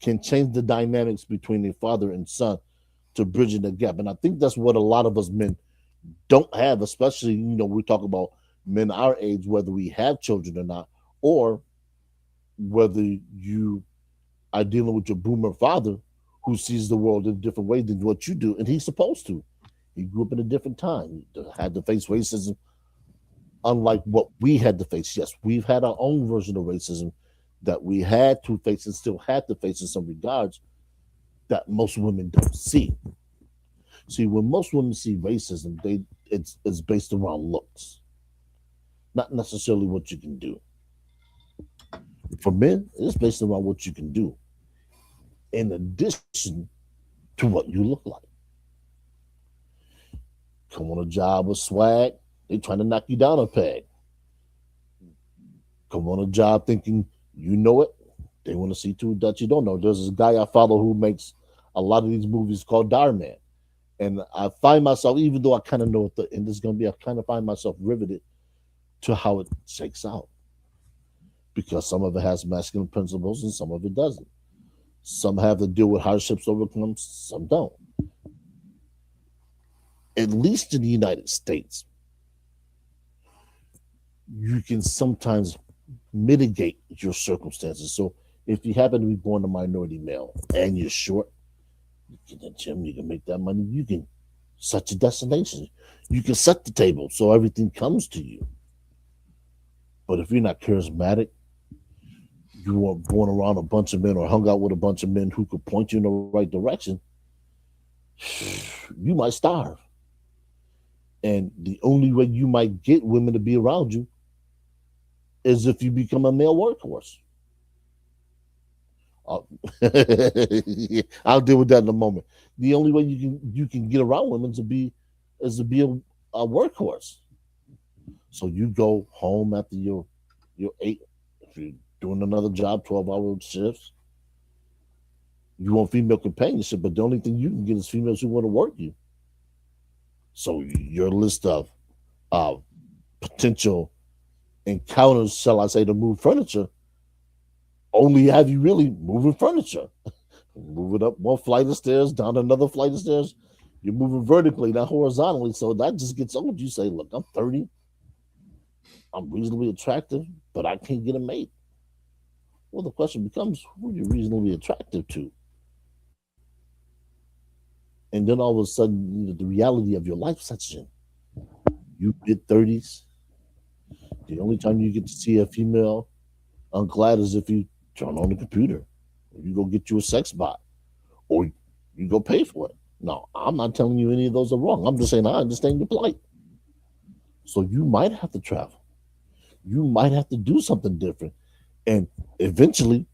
[SPEAKER 2] can change the dynamics between a father and son to bridging the gap. And I think that's what a lot of us men don't have, especially, we talk about men our age, whether we have children or not, or whether you are dealing with your boomer father who sees the world in a different way than what you do, and he's supposed to. He grew up in a different time. He had to face racism unlike what we had to face. Yes, we've had our own version of racism that we had to face and still had to face in some regards that most women don't see. See, when most women see racism, it's based around looks, not necessarily what you can do. For men, it's based around what you can do, in addition to what you look like. Come on a job with swag, they trying to knock you down a peg. Come on a job thinking you know it, they want to see too that you don't know. There's this guy I follow who makes a lot of these movies called Dar Man. And I find myself, even though I kind of know what the end is going to be, I kind of find myself riveted to how it shakes out. Because some of it has masculine principles and some of it doesn't. Some have to deal with hardships overcome, some don't. At least in the United States, you can sometimes mitigate your circumstances. So if you happen to be born a minority male and you're short, you get in the gym, you can make that money, you can set your destination. You can set the table so everything comes to you. But if you're not charismatic, you weren't born around a bunch of men or hung out with a bunch of men who could point you in the right direction, you might starve. And the only way you might get women to be around you is if you become a male workhorse. Uh, I'll deal with that in a moment. The only way you can get around women is to be a workhorse. So you go home after your 8, if you're doing another job, 12-hour shifts. You want female companionship, but the only thing you can get is females who want to work you. So your list of potential encounters, shall I say, to move furniture, only have you really moving furniture. Move it up one flight of stairs, down another flight of stairs. You're moving vertically, not horizontally. So that just gets old. You say, look, I'm 30. I'm reasonably attractive, but I can't get a mate. Well, the question becomes, who are you reasonably attractive to? And then all of a sudden, the reality of your life sets in. You mid-30s. The only time you get to see a female unglad is if you turn on the computer, or you go get you a sex bot, or you go pay for it. No, I'm not telling you any of those are wrong. I'm just saying I understand your plight. So you might have to travel. You might have to do something different. And eventually,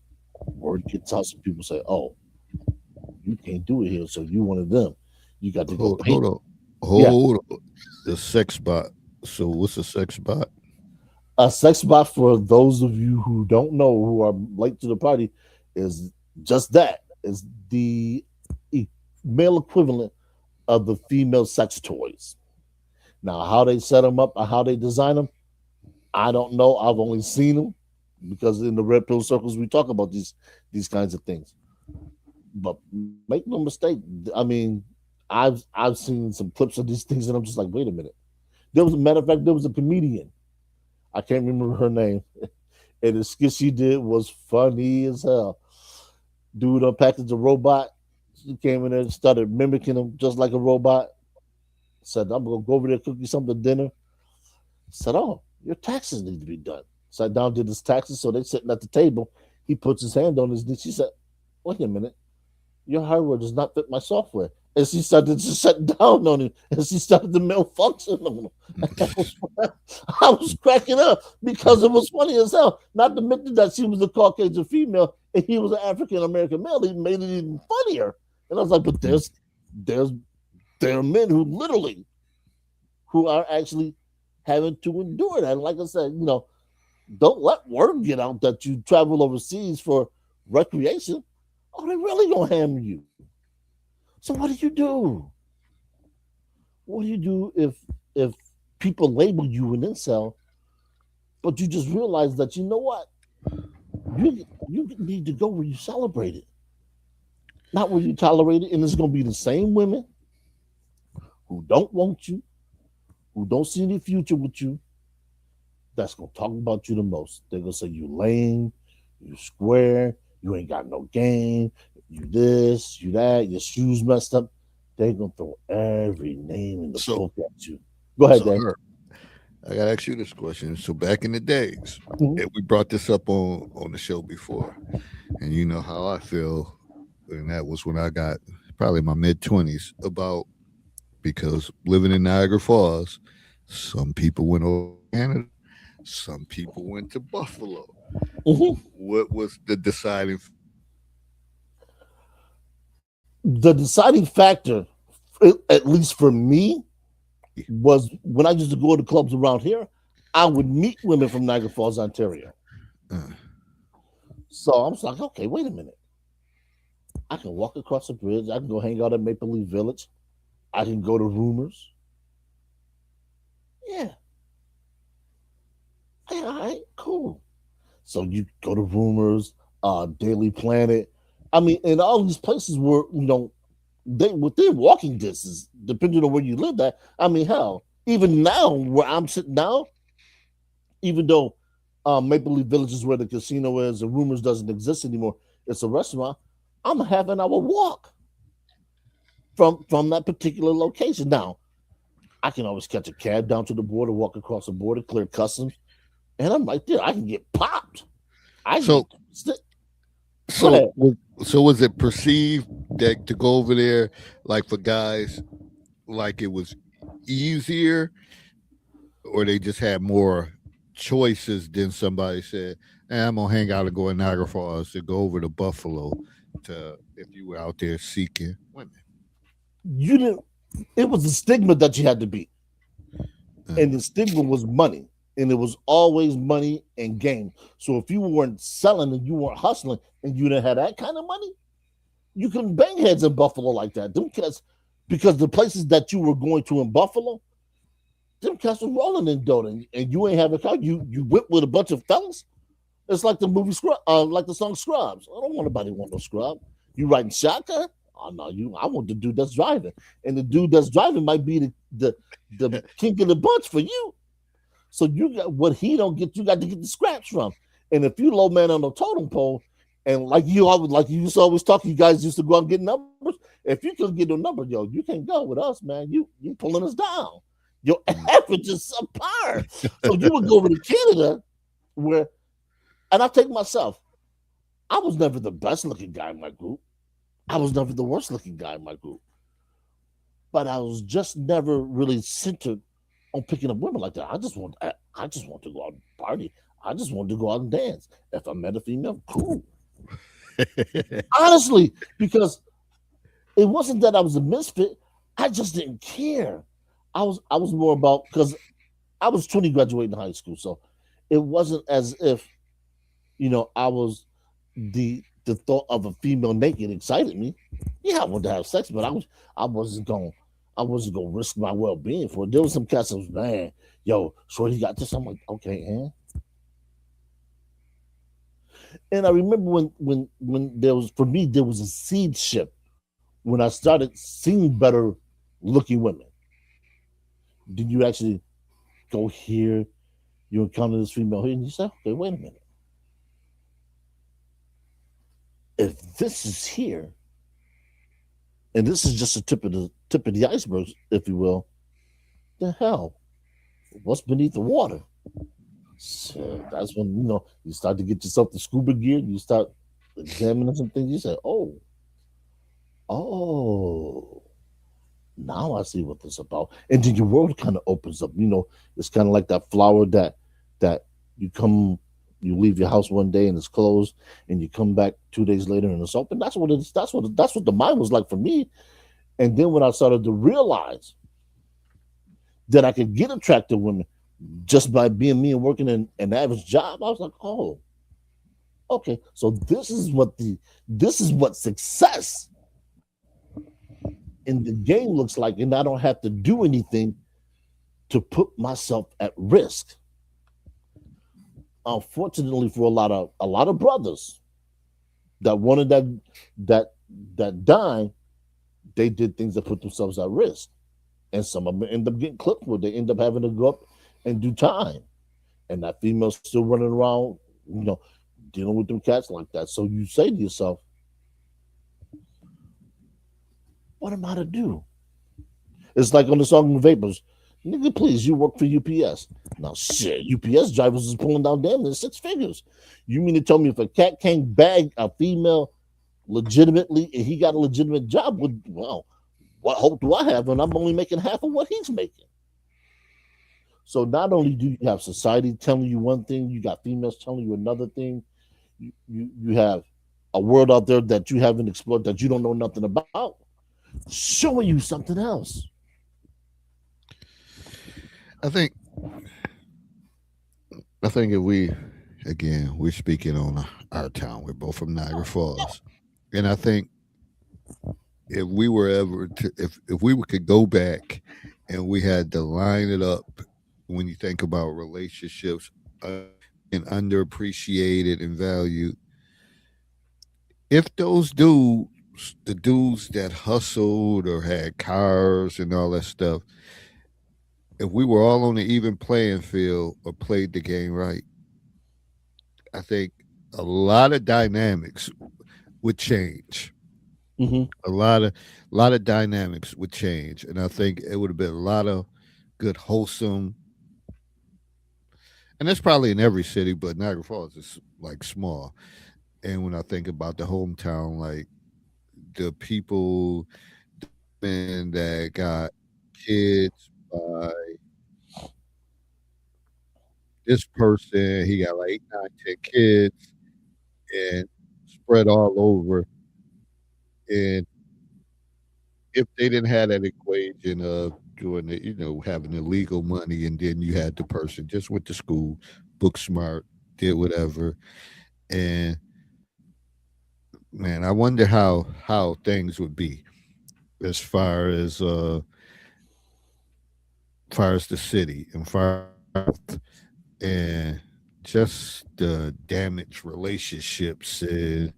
[SPEAKER 2] word gets out. Some people say, oh, you can't do it here, so you one of them. You got to go pay.
[SPEAKER 1] Hold on.
[SPEAKER 2] Yeah.
[SPEAKER 1] Hold on. The sex bot. So what's a sex bot?
[SPEAKER 2] A sex bot, for those of you who don't know, who are late to the party, is just that. Is the male equivalent of the female sex toys. Now, how they set them up or how they design them, I don't know. I've only seen them because in the red pill circles we talk about these kinds of things. But make no mistake, I mean, I've seen some clips of these things and I'm just like, wait a minute. There was a matter of fact, there was a comedian. I can't remember her name. And the skit she did was funny as hell. Dude unpackaged a robot. She came in there and started mimicking him just like a robot. Said, I'm gonna go over there, cook you something for dinner. Said, oh, your taxes need to be done. Sat down, did his taxes, so they sitting at the table. He puts his hand on his knee. She said, wait a minute, your hardware does not fit my software. and she started to shut down on him, and she started to malfunction on him. I was cracking up because it was funny as hell. Not to mention that she was a Caucasian female and he was an African American male. He made it even funnier. And I was like, but there's there are men who are actually having to endure that. And like I said, don't let word get out that you travel overseas for recreation. Oh, they really gonna hammer you. So what do you do? What do you do if people label you an incel, but you just realize that you know what? You need to go where you celebrate it, not where you tolerate it. And it's gonna be the same women who don't want you, who don't see any future with you, that's gonna talk about you the most. They're gonna say you lame, you square, you ain't got no game, you this, you that, your shoes messed up. They're gonna throw every name in the
[SPEAKER 1] So,
[SPEAKER 2] book at you. Go ahead,
[SPEAKER 1] so
[SPEAKER 2] Dan.
[SPEAKER 1] Herb, I gotta ask you this question. So back in the days,
[SPEAKER 2] Mhm.
[SPEAKER 1] and we brought this up on the show before, and you know how I feel, and that was when I got probably my mid 20s about because living in Niagara Falls, some people went over to Canada, some people went to Buffalo.
[SPEAKER 2] Mhm.
[SPEAKER 1] What was the deciding?
[SPEAKER 2] The deciding factor, at least for me, was when I used to go to clubs around here, I would meet women from Niagara Falls, Ontario.
[SPEAKER 1] Uh,
[SPEAKER 2] So I was like, okay, wait a minute. I can walk across the bridge. I can go hang out at Maple Leaf Village. I can go to Rumors. Yeah, hey, all right, cool. So you go to Rumors, Daily Planet. I mean, and all these places were, they within walking distance, depending on where you lived at. I mean, hell, even now where I'm sitting now, even though Maple Leaf Village is where the casino is, and Rumors doesn't exist anymore, it's a restaurant. I'm a half an hour walk from that particular location. Now, I can always catch a cab down to the border, walk across the border, clear customs, and I'm right there. I can get popped. I can
[SPEAKER 1] so
[SPEAKER 2] get twisted. Go
[SPEAKER 1] so
[SPEAKER 2] ahead.
[SPEAKER 1] so was it perceived that to go over there, like for guys, like it was easier, or they just had more choices than somebody said, I'm gonna hang out and go in Niagara Falls to go over to Buffalo to if you were out there seeking women.
[SPEAKER 2] You didn't. It was the stigma that you had to beat,
[SPEAKER 1] Uh,
[SPEAKER 2] and the stigma was money, and it was always money and game. So if you weren't selling and you weren't hustling, and you didn't have that kind of money, you couldn't bang heads in Buffalo like that. Them cats, because the places that you were going to in Buffalo, them cats were rolling in dough, and you ain't have a car. You went with a bunch of fellas. It's like the movie Scrub, like the song Scrubs. I don't want nobody want no scrub. You riding shotgun? Oh no, I want the dude that's driving, and the dude that's driving might be the king of the bunch for you. So you got what he don't get, you got to get the scraps from. And if you low man on the totem pole, and like you used to always talk, you guys used to go out and get numbers. If you couldn't get a number, yo, you can't go with us, man. You pulling us down. Your average is subpar. So you would go over to Canada, where, and I take myself, I was never the best looking guy in my group. I was never the worst looking guy in my group. But I was just never really centered on picking up women like that. I just want to go out and party. I just wanted to go out and dance. If I met a female, cool. Honestly, because it wasn't that I was a misfit. I just didn't care. I was more about, because I was 20 graduating high school, so it wasn't as if I was the thought of a female naked excited me. Yeah, I wanted to have sex, but I wasn't going I wasn't gonna risk my well being for it. There was some cats that was, man, yo, Shorty got this. I'm like, okay, and I remember when there was, for me, there was a seed shift when I started seeing better looking women. Did you actually go here? You encounter this female here, and you say, okay, wait a minute. If this is here, and this is just the tip of the iceberg, if you will, the hell, what's beneath the water? So that's when you start to get yourself the scuba gear. You start examining some things. You say, "Oh, oh." now I see what this is about. And then your world kind of opens up. It's kind of like that flower that you come, you leave your house one day and it's closed, and you come back 2 days later and it's open. That's what it is. That's what the mind was like for me. And then when I started to realize that I could get attractive women just by being me and working in an average job, I was like, oh, okay. So this is what success in the game looks like, and I don't have to do anything to put myself at risk. Unfortunately, for a lot of brothers that wanted that that dime, they did things that put themselves at risk, and some of them end up getting clipped with. They end up having to go up and do time, and that female's still running around, dealing with them cats like that. So you say to yourself, "What am I to do?" It's like on the song Vapors. Nigga, please, you work for UPS. Now, shit, UPS drivers is pulling down damn near six figures. You mean to tell me if a cat can't bag a female legitimately and he got a legitimate job, well, what hope do I have when I'm only making half of what he's making? So not only do you have society telling you one thing, you got females telling you another thing. You have a world out there that you haven't explored, that you don't know nothing about, showing you something else.
[SPEAKER 1] I think I think if we again we're speaking on our town. We're both from Niagara Falls, and I think if we were ever to if we could go back and we had to line it up when you think about relationships and underappreciated and valued, if those dudes, the dudes that hustled or had cars and all that stuff, if we were all on the even playing field or played the game right, I think a lot of dynamics would change.
[SPEAKER 2] Mm-hmm.
[SPEAKER 1] A lot of dynamics would change, and I think it would have been a lot of good, wholesome. And that's probably in every city, but Niagara Falls is like small. And when I think about the hometown, like the people, men that got kids by this person, he got like 8, 9, 10 kids, and spread all over. And if they didn't have that equation of doing it, having the legal money, and then you had the person just went to school, book smart, did whatever, and man, I wonder how things would be as far as the city and far and just the damaged relationships and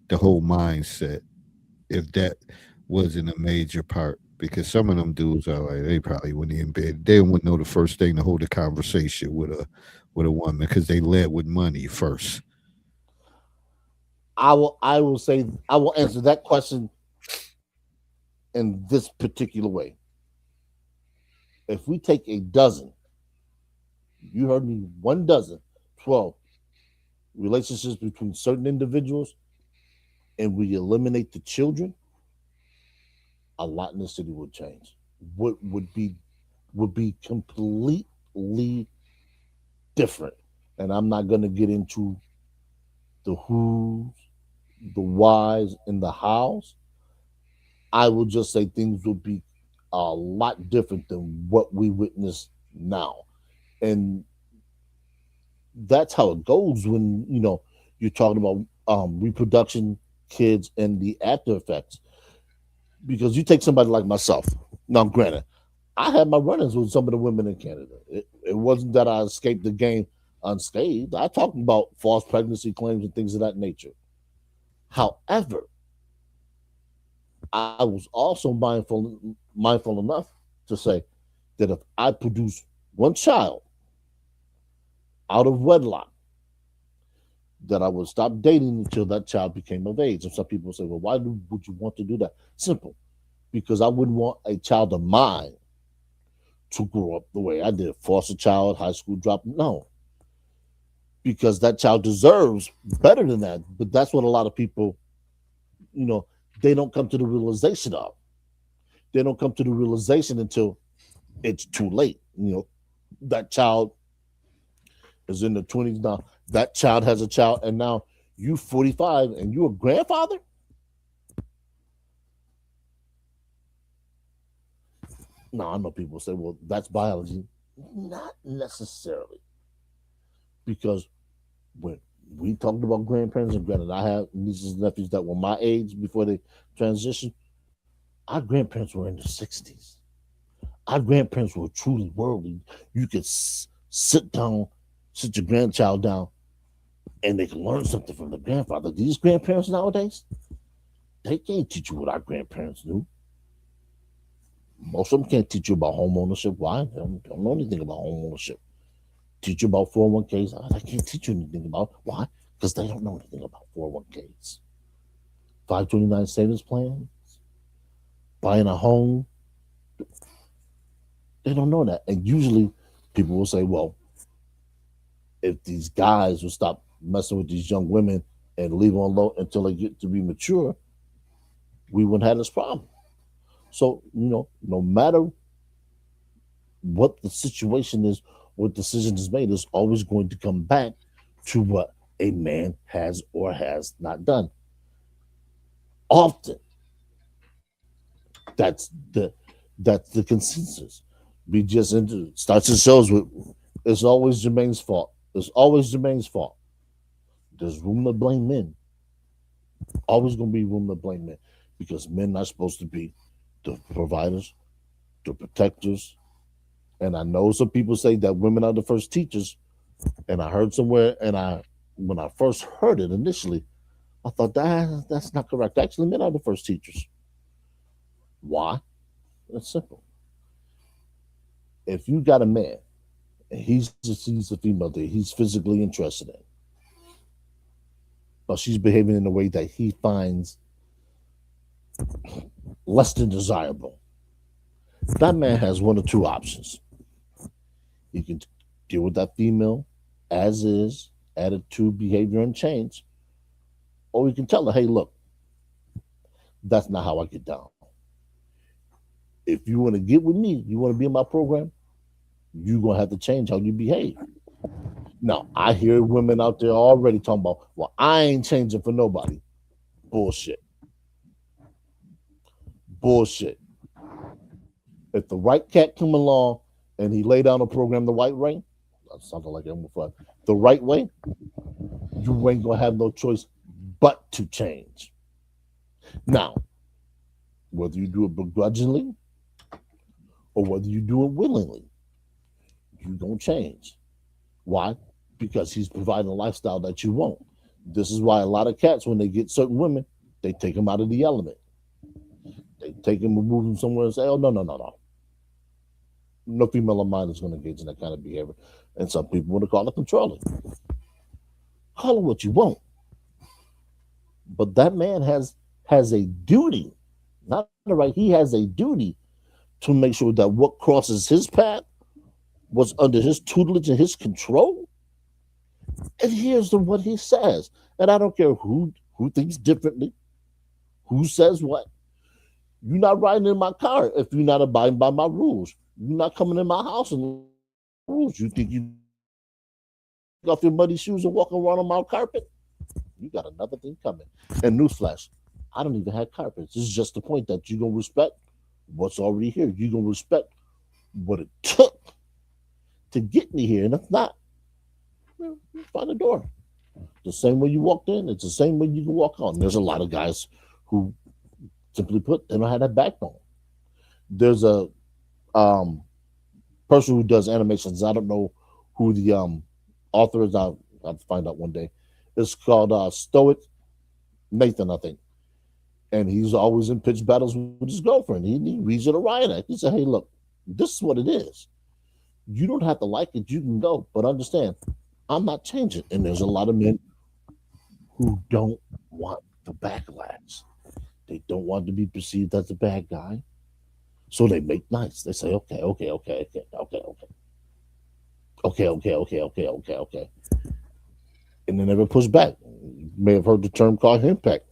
[SPEAKER 1] the whole mindset. If that wasn't a major part, because some of them dudes are like they probably wouldn't even be, they wouldn't know the first thing to hold a conversation with a woman because they led with money first.
[SPEAKER 2] I will answer that question in this particular way. If we take a dozen, you heard me, one dozen, 12 relationships between certain individuals, and we eliminate the children, a lot in the city would change. What would be completely different. And I'm not gonna get into the who's, the whys, and the hows. I will just say things would be a lot different than what we witness now. And that's how it goes when you're talking about reproduction, kids, and the after effects. Because you take somebody like myself. Now, granted, I had my run-ins with some of the women in Canada. It wasn't that I escaped the game unscathed. I talked about false pregnancy claims and things of that nature. However, I was also mindful enough to say that if I produce one child out of wedlock, that I would stop dating until that child became of age. And some people say, well, would you want to do that? Simple. Because I wouldn't want a child of mine to grow up the way I did. Foster child, high school drop. No. Because that child deserves better than that. But that's what a lot of people, you know, they don't come to the realization of. they don't come to the realization until it's too late. That child is in the 20s now. That child has a child, and now you 45 and you're a grandfather. Now I know people say, well, that's biology. Not necessarily. Because when we talked about grandparents, and granted, I have nieces and nephews that were my age before they transitioned. Our grandparents were in the 60s. Our grandparents were truly worldly. You could sit your grandchild down, and they can learn something from the grandfather. These grandparents nowadays, they can't teach you what our grandparents knew. Most of them can't teach you about home ownership. Why? They don't know anything about home ownership. Teach you about 401ks. I can't teach you anything about. Why? Because they don't know anything about 401ks. 529 savings plan, buying a home. They don't know that. And usually people will say, well, if these guys will stop messing with these young women and leave them alone until they get to be mature, we wouldn't have this problem. So, no matter what the situation is, what decision is made, is always going to come back to what a man has or has not done. Often, that's the consensus. We just starts and shows with it's always Jermaine's fault. It's always Jermaine's fault. There's room to blame men. Always gonna be room to blame men because men are supposed to be the providers, the protectors. And I know some people say that women are the first teachers. And I heard somewhere, and when I first heard it initially, I thought that's not correct. Actually, men are the first teachers. Why? It's simple. If you got a man and he sees a female that he's physically interested in, but she's behaving in a way that he finds less than desirable, that man has one or two options. He can deal with that female as is, attitude, behavior, and change, or he can tell her, hey, look, that's not how I get down. If you want to get with me, you want to be in my program, you're going to have to change how you behave. Now, I hear women out there already talking about, well, I ain't changing for nobody. Bullshit. Bullshit. If the right cat come along and he lay down a program the right way, something like that, the right way, you ain't going to have no choice but to change. Now, whether you do it begrudgingly or whether you do it willingly, you don't change. Why? Because he's providing a lifestyle that you want. This is why a lot of cats, when they get certain women, they take them out of the element. They take them and move them somewhere and say, oh, no. No female of mine is going to engage in that kind of behavior. And some people want to call it controlling. Call it what you want. But that man has a duty, not the right, he has a duty to make sure that what crosses his path was under his tutelage and his control. And here's what he says. And I don't care who thinks differently, who says what. You're not riding in my car if you're not abiding by my rules. You're not coming in my house and rules. You think you off your muddy shoes and walk around on my carpet? You got another thing coming. And newsflash, I don't even have carpets. This is just the point that you're going to respect what's already here. You're going to respect what it took to get me here. And if not, find a door. The same way you walked in, it's the same way you can walk on. There's a lot of guys who, simply put, they don't have that backbone. There's a person who does animations. I don't know who the author is. I'll have to find out one day. It's called Stoic Nathan, I think. And he's always in pitch battles with his girlfriend. He reads it a riot act. He said, hey, look, this is what it is. You don't have to like it. You can go. But understand, I'm not changing. And there's a lot of men who don't want the backlash. They don't want to be perceived as a bad guy. So they make nice. They say, okay. And they never push back. You may have heard the term called impact.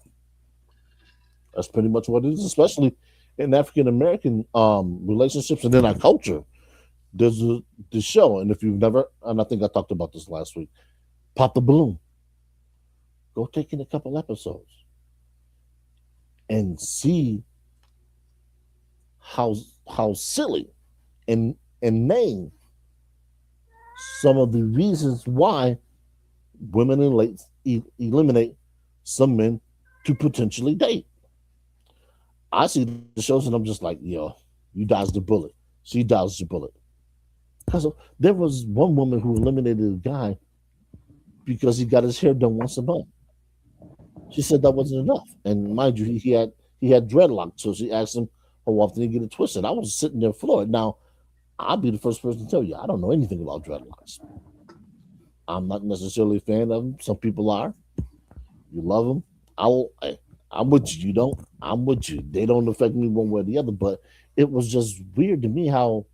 [SPEAKER 2] That's pretty much what it is, especially in African American relationships and in our culture, there's the show. And if you've never, and I think I talked about this last week, Pop the Balloon. Go take in a couple episodes and see how how silly and name some of the reasons why women eliminate some men to potentially date. I see the shows and I'm just like, yo, you dodged the bullet. She dodged the bullet. Because there was one woman who eliminated a guy because he got his hair done once a month. She said that wasn't enough. And mind you, he had dreadlocks. So she asked him how often he get it twisted. I was sitting there floored. Now, I'll be the first person to tell you, I don't know anything about dreadlocks. I'm not necessarily a fan of them. Some people are. You love them. I'm with you. You don't. I'm with you. They don't affect me one way or the other. But it was just weird to me how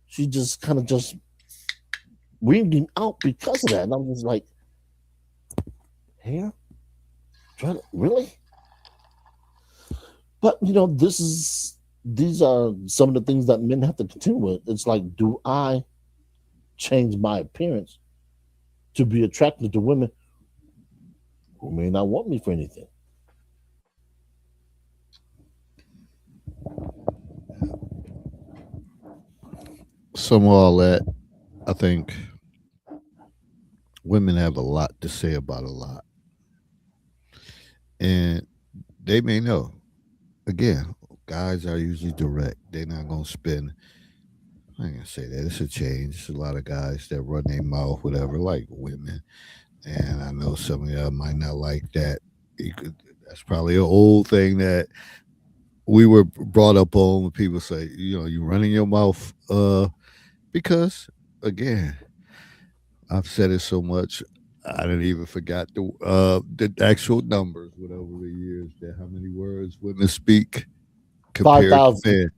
[SPEAKER 2] she just kind of just weaned him out because of that. And I was like, hair? Really? But these are some of the things that men have to contend with. It's like, do I change my appearance to be attracted to women who may not want me for anything?
[SPEAKER 1] Some of all that, I think women have a lot to say about a lot. And they may know. Again, guys are usually direct. They're not going to spend, I ain't going to say that. It's a change. It's a lot of guys that run their mouth, whatever, like women. And I know some of y'all might not like that. That's probably an old thing that we were brought up on when people say, you running your mouth. Because, again, I've said it so much. I didn't even forgot the actual numbers with over the years that how many words women speak
[SPEAKER 2] Five
[SPEAKER 1] compared to
[SPEAKER 2] thousand.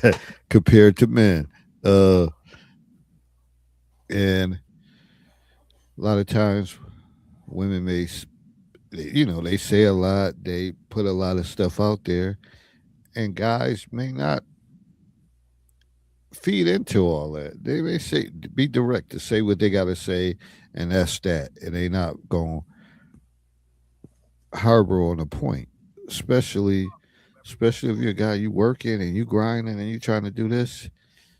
[SPEAKER 1] men. Compared to men. Uh and a lot of times women they say a lot, they put a lot of stuff out there, and guys may not feed into all that. They may say be direct to say what they gotta say, and that's that. And they not going harbor on a point, especially especially if you're a guy you working and you grinding and you trying to do this.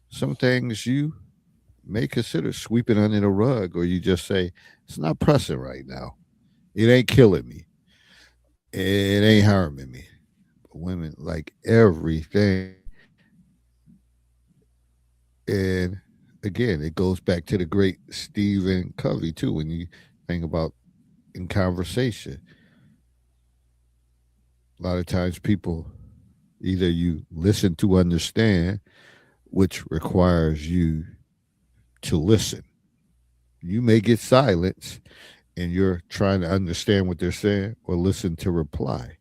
[SPEAKER 1] Some things you may consider sweeping under the rug, or you just say it's not pressing right now. It ain't killing me. It ain't harming me. But women like everything, and again, it goes back to the great Stephen Covey too. When you think about in conversation, a lot of times people either you listen to understand, which requires you to listen. You may get silence and you're trying to understand what they're saying or listen to reply.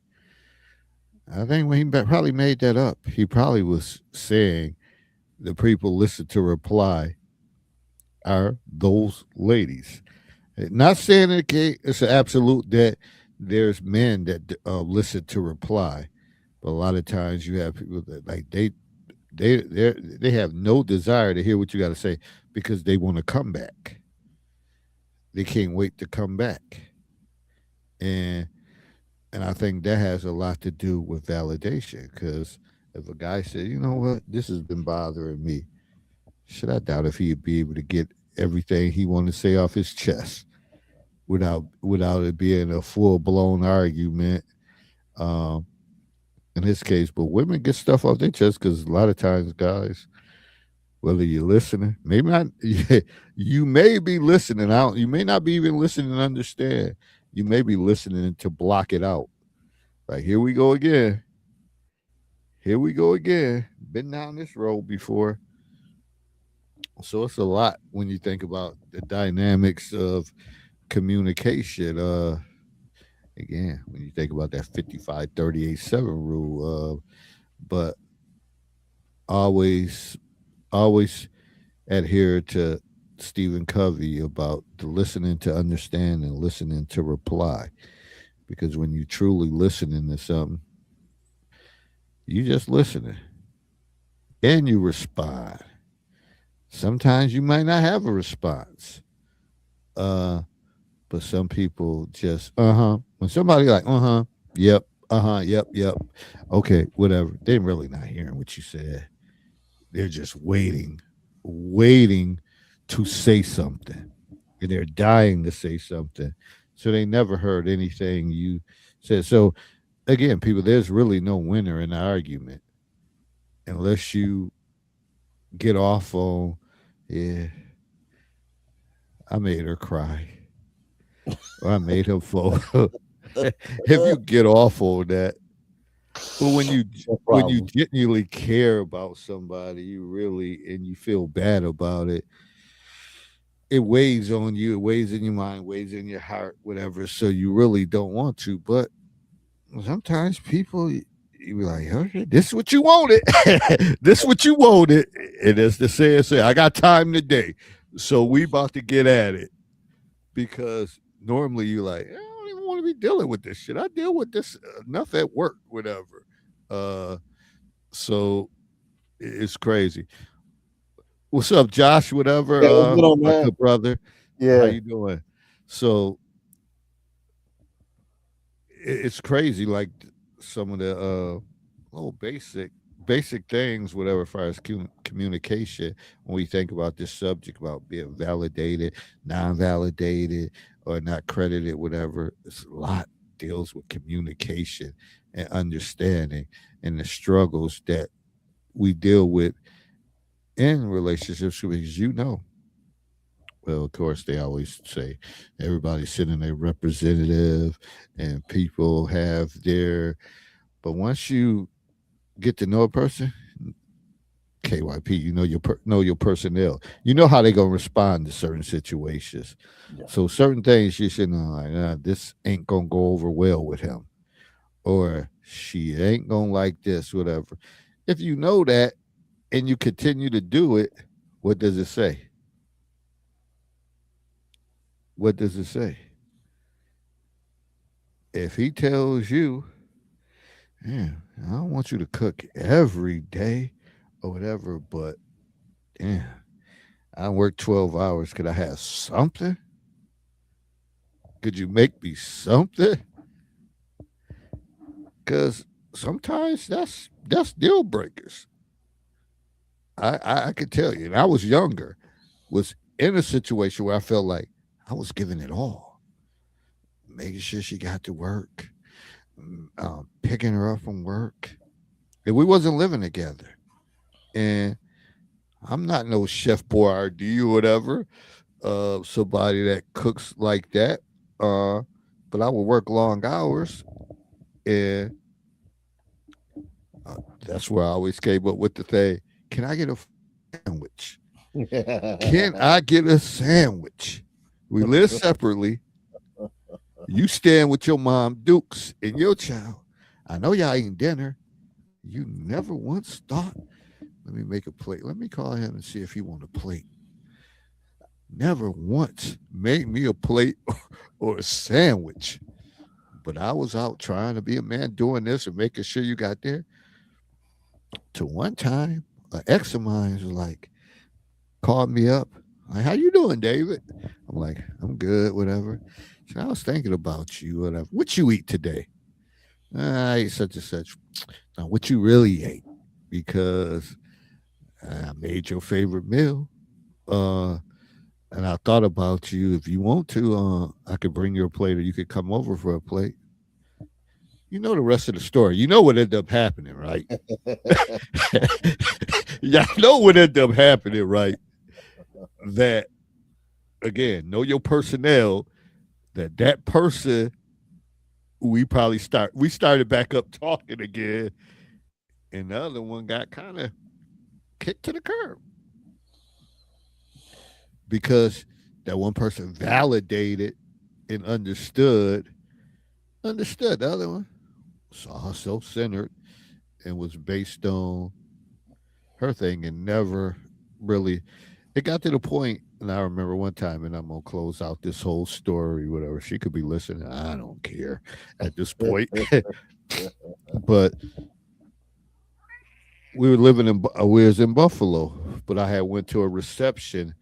[SPEAKER 1] I think when he probably made that up, he probably was saying the people listen to reply are those ladies. Not saying it's an absolute that there's men that listen to reply, but a lot of times you have people that like they have no desire to hear what you got to say because they want to come back. They can't wait to come back, and I think that has a lot to do with validation. Because if a guy said, you know what, this has been bothering me, should I doubt if he'd be able to get everything he wanted to say off his chest without it being a full blown argument. Um, in his case, but women get stuff off their chest because a lot of times, guys, whether you're listening, maybe not, you may be listening out. You may not be even listening to understand. You may be listening to block it out. Like, here we go again. Here we go again. Been down this road before. So it's a lot when you think about the dynamics of communication. Again, when you think about that 55-38-7 rule, but always, always adhere to Stephen Covey about the listening to understand and listening to reply. Because when you truly listening to something, You just listening and you respond. Sometimes you might not have a response. Uh, but some people just When somebody like yep, yep, yep, okay, whatever. They're really not hearing what you said. They're just waiting to say something. And they're dying to say something. So they never heard anything you said. So again, people, there's really no winner in the argument unless you get off on, yeah, I made her cry or I made him fall. If you get off on that, but
[SPEAKER 2] No
[SPEAKER 1] when you
[SPEAKER 2] problem.
[SPEAKER 1] genuinely care about somebody, you really and you feel bad about it, it weighs on you, it weighs in your mind, weighs in your heart, whatever. So you really don't want to. But sometimes people, you be like, okay, this is what you wanted. This is what you wanted. And as the saying say, I got time today. So we about to get at it. Because normally you like, I don't even want to be dealing with this shit. I deal with this enough at work, whatever. Uh so it's crazy. What's up, Josh? Whatever,
[SPEAKER 2] Yeah, what's good on,
[SPEAKER 1] my
[SPEAKER 2] man?
[SPEAKER 1] good brother. How
[SPEAKER 2] Yeah.
[SPEAKER 1] you doing? So it's crazy, like some of the little basic things, whatever, as far as communication. When we think about this subject about being validated, non-validated, or not credited, whatever, it's a lot deals with communication and understanding and the struggles that we deal with in relationships because well, of course, they always say everybody's sending a representative and people have their, but once you get to know a person, KYP, you know know your personnel. You know how they gonna respond to certain situations.
[SPEAKER 2] Yeah.
[SPEAKER 1] So certain things you should know, like, this ain't gonna go over well with him, or she ain't gonna like this, whatever. If you know that and you continue to do it, what does it say? What does it say? If he tells you, yeah, I don't want you to cook every day or whatever, but yeah, I work 12 hours. Could I have something? Could you make me something? Because sometimes that's deal breakers. I could tell you, and I was younger, was in a situation where I felt like I was giving it all, making sure she got to work, picking her up from work, and we wasn't living together. And I'm not no chef Boyardee or whatever, somebody that cooks like that. Uh, but I would work long hours, and that's where I always came up with the thing: Can I get a sandwich? Can I get a sandwich? We live separately. You stand with your mom, Dukes, and your child. I know y'all eating dinner. You never once thought, let me make a plate. Let me call him and see if he want a plate. Never once made me a plate or a sandwich. But I was out trying to be a man doing this and making sure you got there. To one time, an ex of mine was like, called me up. Like, how you doing, David? I'm like, I'm good, whatever. So I was thinking about you, whatever. What you eat today? I ate such and such. Now, what you really ate? Because I made your favorite meal. Uh, and I thought about you. If you want to, I could bring you a plate, or you could come over for a plate. You know the rest of the story. You know what ended up happening, right? Y'all know what ended up happening, right? That again, know your personnel. That person, we started back up talking again, and the other one got kind of kicked to the curb because that one person validated and understood the other one, saw her self-centered and was based on her thing and never really, it got to the point, and I remember one time, and I'm gonna close out this whole story, whatever. She could be listening. I don't care at this point. But we were living in we was in Buffalo, but I had went to a reception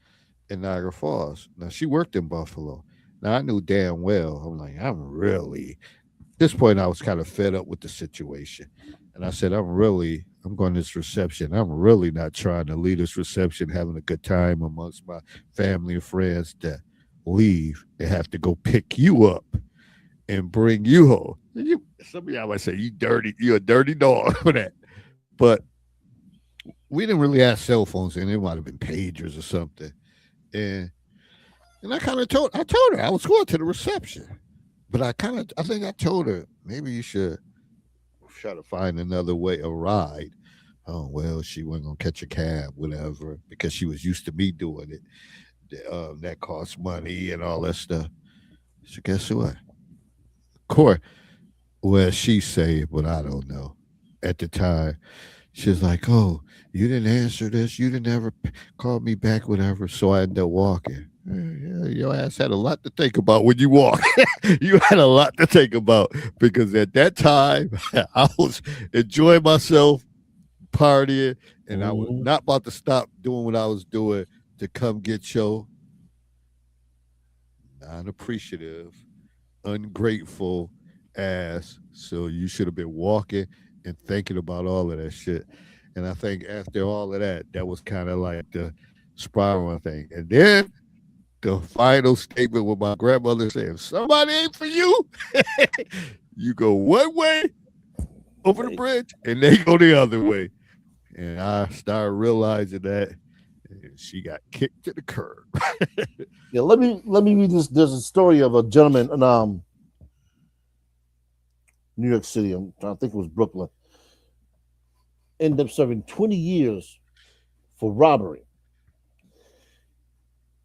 [SPEAKER 1] in Niagara Falls. Now she worked in Buffalo. Now I knew damn well. I'm like, I'm really at this point I was kind of fed up with the situation. And I said, I'm going to this reception. I'm really not trying to leave this reception having a good time amongst my family and friends that leave and have to go pick you up and bring you home. Some of y'all might say, you're a dirty dog for that. But we didn't really have cell phones and it might have been pagers or something. And and I told her I was going to the reception. But I think I told her maybe you should try to find another way, a ride. Oh well, she wasn't gonna catch a cab, whatever, because she was used to me doing it. That costs money and all that stuff. So guess what? Of course, well, she say, but I don't know. At the time, she's like, "Oh, you didn't answer this. You didn't ever call me back, whatever." So I ended up walking. Yeah, your ass had a lot to think about when you walk. You had a lot to think about because at that time I was enjoying myself, partying, and I was
[SPEAKER 2] Mhm.
[SPEAKER 1] not about to stop doing what I was doing to come get your non-appreciative, ungrateful ass. So you should have been walking and thinking about all of that shit. And I think after all of that, that was kind of like the spiral thing. And then the final statement with my grandmother said, if somebody ain't for you, you go one way over the
[SPEAKER 2] Hey,
[SPEAKER 1] bridge and they go the other way. And I started realizing that and she got kicked to the curb.
[SPEAKER 2] yeah, let me read this. There's a story of a gentleman in New York City. I think it was Brooklyn. Ended up serving 20 years for robbery.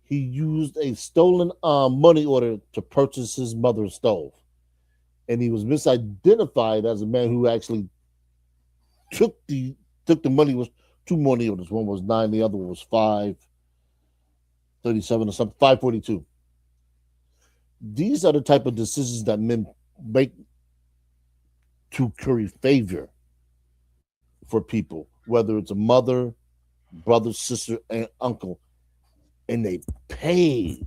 [SPEAKER 2] He used a stolen money order to purchase his mother's stove, and he was misidentified as a man who actually took the money. Was two money orders. One was 9, the other one was 537 or something. 542. These are the type of decisions that men make to curry favor for people, whether it's a mother, brother, sister, and uncle, and they pay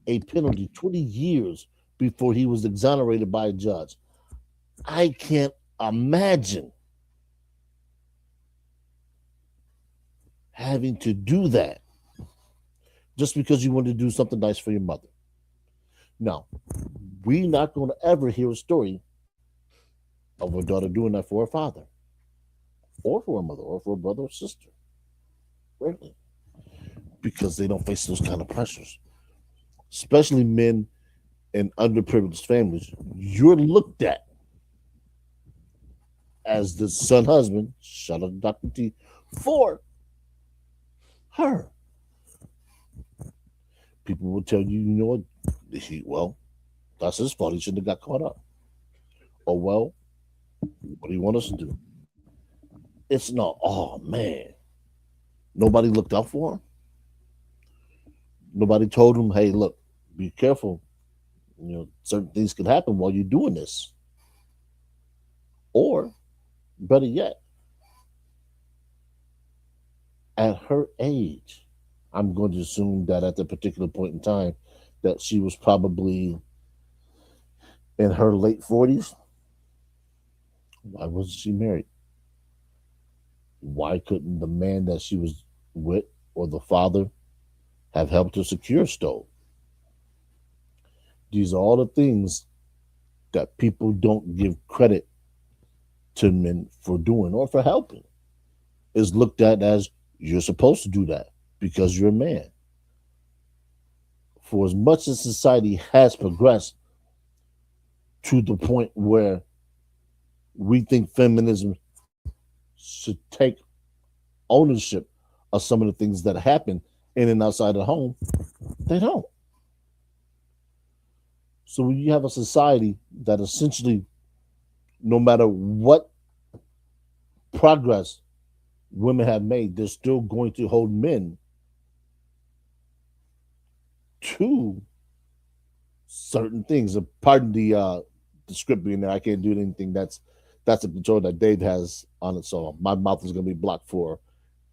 [SPEAKER 2] a penalty 20 years before he was exonerated by a judge. I can't imagine having to do that just because you want to do something nice for your mother. No, we're not going to ever hear a story of a daughter doing that for a father or for a mother or for a brother or sister. Rarely. Because they don't face those kind of pressures. Especially men in underprivileged families. You're looked at as the son husband, shout out to Dr. T, for her. People will tell you, you know what? Well, that's his fault. He shouldn't have got caught up. Or, well, what do you want us to do? It's not, oh man, nobody looked out for him. Nobody told him, hey, look, be careful. You know, certain things can happen while you're doing this. Or, better yet, at her age, I'm going to assume that at the particular point in time, that she was probably in her late 40s. Why wasn't she married? Why couldn't the man that she was with or the father have helped her secure a stove? These are all the things that people don't give credit to men for doing or for helping. Is looked at as you're supposed to do that because you're a man. For as much as society has progressed to the point where we think feminism should take ownership of some of the things that happen in and outside of the home, they don't. So when you have a society that essentially, no matter what progress women have made, they're still going to hold men to certain things. Pardon the script being there. I can't do anything That's the control that Dave has on it. So my mouth is going to be blocked for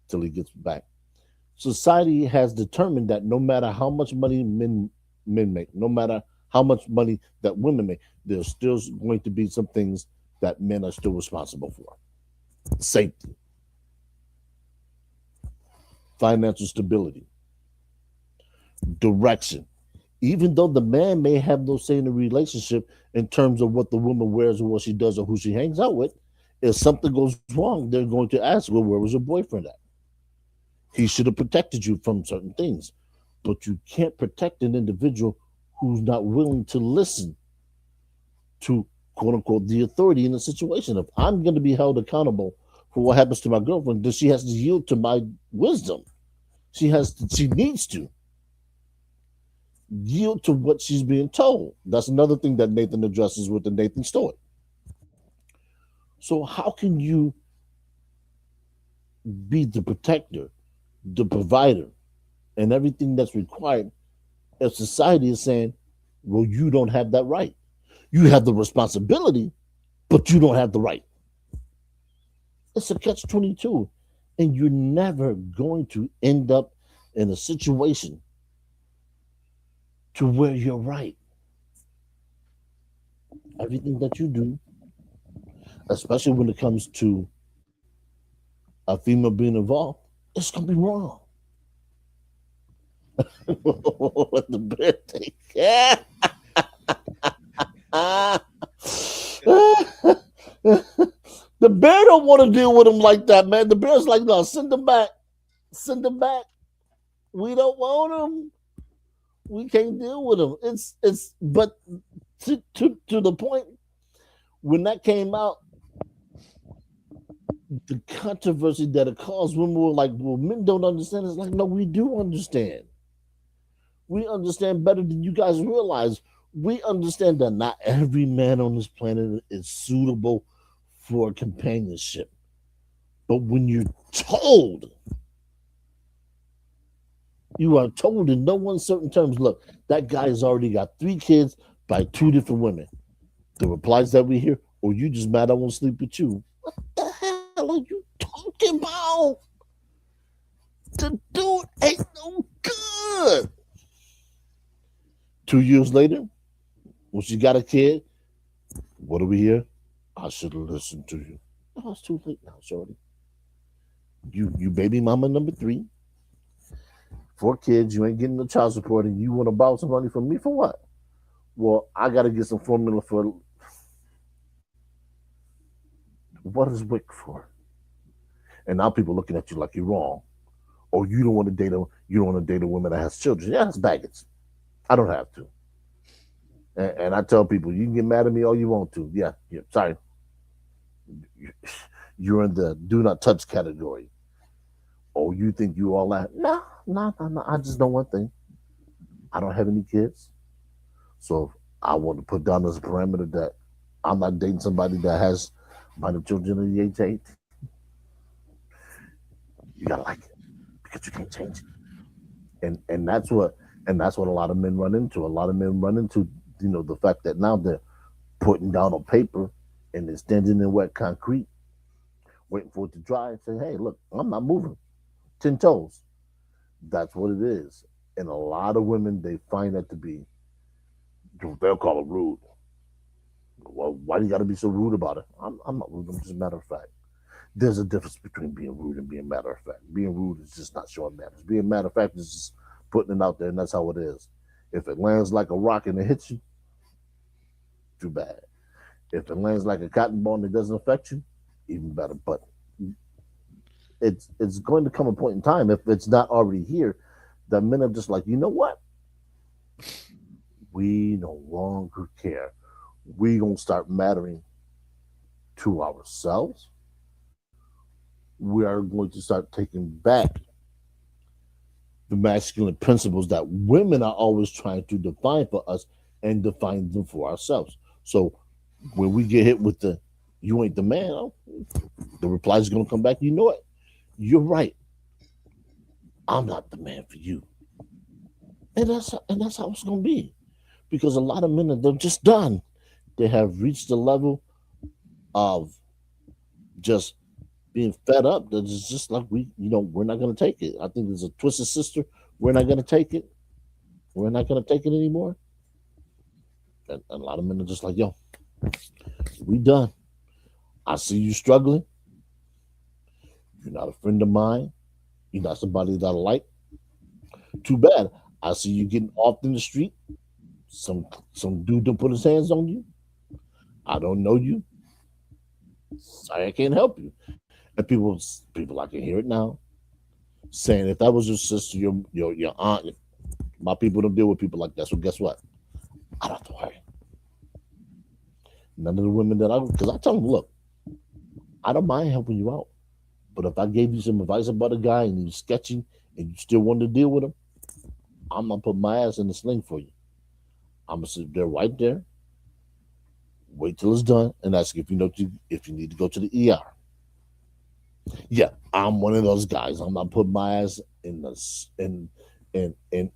[SPEAKER 2] till he gets back. Society has determined that no matter how much money men make, no matter how much money that women make, there's still going to be some things that men are still responsible for. Safety, financial stability, direction. Even though the man may have no say in the relationship in terms of what the woman wears or what she does or who she hangs out with, if something goes wrong, they're going to ask, well, where was your boyfriend at? He should have protected you from certain things. But you can't protect an individual who's not willing to listen to quote unquote the authority in the situation. If I'm going to be held accountable for what happens to my girlfriend, then she has to yield to my wisdom. She needs to yield to what she's being told. That's another thing that Nathan addresses with the Nathan story. So how can you be the protector, the provider, and everything that's required if society is saying, well, you don't have that right. You have the responsibility, but you don't have the right. It's a catch-22. And you're never going to end up in a situation to where you're right. Everything that you do, especially when it comes to a female being involved, it's going to be wrong. What the bear take? Yeah. The bear don't want to deal with him like that, man. The bear's like, no, send him back. Send him back. We don't want him. We can't deal with him. But to the point when that came out, the controversy that it caused, women were like, well, men don't understand. It's like, no, we do understand. We understand better than you guys realize. We understand that not every man on this planet is suitable for companionship. But when you're told, you are told in no uncertain terms, look, that guy has already got 3 kids by 2 different women. The replies that we hear, or you just mad I won't sleep with you. What the hell are you talking about? The dude ain't no good. 2 years later, when she got a kid, what do we hear? I should have listened to you. Oh, it's too late now, shorty. You baby mama number 3. 4 kids, you ain't getting the child support, and you want to borrow some money from me for what? Well, I got to get some formula for. What is WIC for? And now people looking at you like you're wrong, or you don't want to date a woman that has children. Yeah, that's baggage. I don't have to. And I tell people, you can get mad at me all you want to. Yeah, sorry. You're in the do not touch category. Oh, you think you all that? No. I just know one thing. I don't have any kids. So I want to put down as a parameter that I'm not dating somebody that has minor children at the age of 8. You gotta like it because you can't change it. And that's what a lot of men run into. A lot of men run into, the fact that now they're putting down on paper and they're standing in wet concrete, waiting for it to dry and say, hey, look, I'm not moving. 10 toes. That's what it is. And a lot of women, they find that to be, they'll call it rude. Well, why do you got to be so rude about it? I'm not rude. I'm just matter of fact. There's a difference between being rude and being matter of fact. Being rude is just not showing manners. Being matter of fact is just putting it out there, and that's how it is. If it lands like a rock and it hits you, too bad. If it lands like a cotton ball and it doesn't affect you, even better. But it's going to come a point in time, if it's not already here, that men are just like, you know what? We no longer care. We gonna start mattering to ourselves. We are going to start taking back the masculine principles that women are always trying to define for us and define them for ourselves. So when we get hit with the "you ain't the man," the reply is going to come back. You know what? You're right. I'm not the man for you, and that's how it's going to be, because a lot of men they're just done. They have reached the level of just being fed up. That it's just like we're not gonna take it. I think there's a twisted sister. We're not gonna take it. We're not gonna take it anymore. And a lot of men are just like, yo, we done. I see you struggling. You're not a friend of mine. You're not somebody that I like. Too bad. I see you getting off in the street. Some dude done put his hands on you. I don't know you. Sorry, I can't help you. And people, I can hear it now, saying if that was your sister, your aunt, my people don't deal with people like that. So guess what? I don't have to worry. None of the women that because I tell them, look, I don't mind helping you out, but if I gave you some advice about a guy and he's sketchy and you still want to deal with him, I'm gonna put my ass in the sling for you. I'm gonna sit there right there, wait till it's done, and ask if if you need to go to the ER. Yeah, I'm one of those guys. I'm not putting my ass in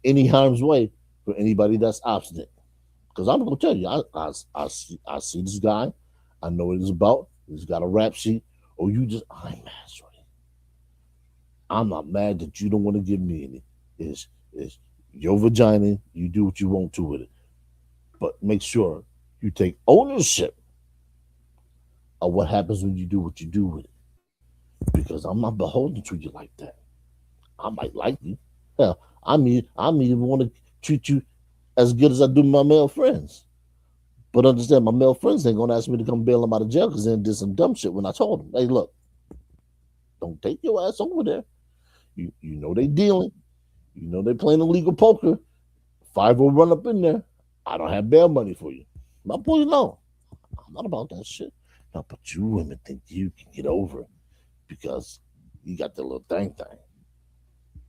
[SPEAKER 2] any harm's way for anybody that's obstinate. Because I'm gonna tell you, I see this guy. I know what he's about. He's got a rap sheet. Or you just I'm mad, shorty. I'm not mad that you don't want to give me any. Is your vagina. You do what you want to with it, but make sure you take ownership of what happens when you do what you do with it. Because I'm not beholden to you like that. I might like you. Hell, I may even want to treat you as good as I do my male friends. But understand, my male friends ain't gonna ask me to come bail them out of jail because they did some dumb shit when I told them, hey, look, don't take your ass over there. You know they dealing. You know they playing illegal poker. Five will run up in there. I don't have bail money for you. My boy, no. I'm not about that shit. No, but you women think you can get over it because you got that little thing.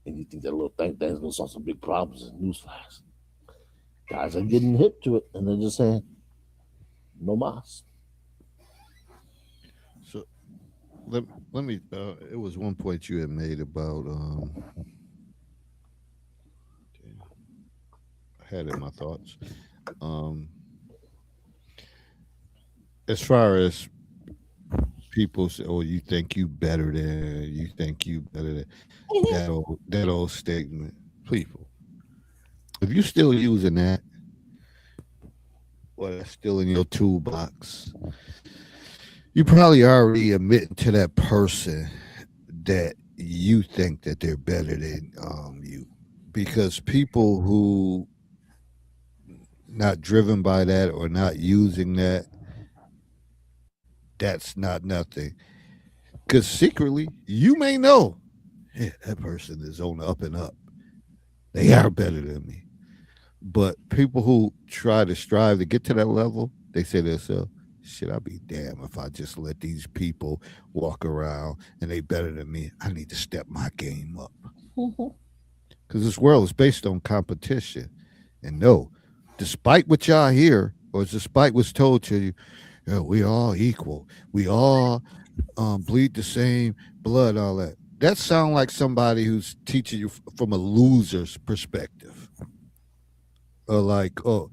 [SPEAKER 2] And you think that little thing is gonna solve some big problems in newsflash. Guys are getting hip to it and they're just saying, no mas.
[SPEAKER 1] So let, let me it was one point you had made about I had in my thoughts. Um as far as people say, oh, you think you better than, you think you better than, that old statement. People, if you still using that, or that's still in your toolbox, you probably already admitting to that person that you think that they're better than you. Because people who not driven by that or not using that, that's not nothing. Because secretly, you may know, yeah, that person is on the up and up. They are better than me. But people who try to strive to get to that level, they say to themselves, shit, I'll be damned if I just let these people walk around and they better than me. I need to step my game up. Because this world is based on competition. And no, despite what y'all hear, or despite what's told to you, yeah, we all equal. We all bleed the same blood, all that. That sounds like somebody who's teaching you from a loser's perspective. Or like, oh,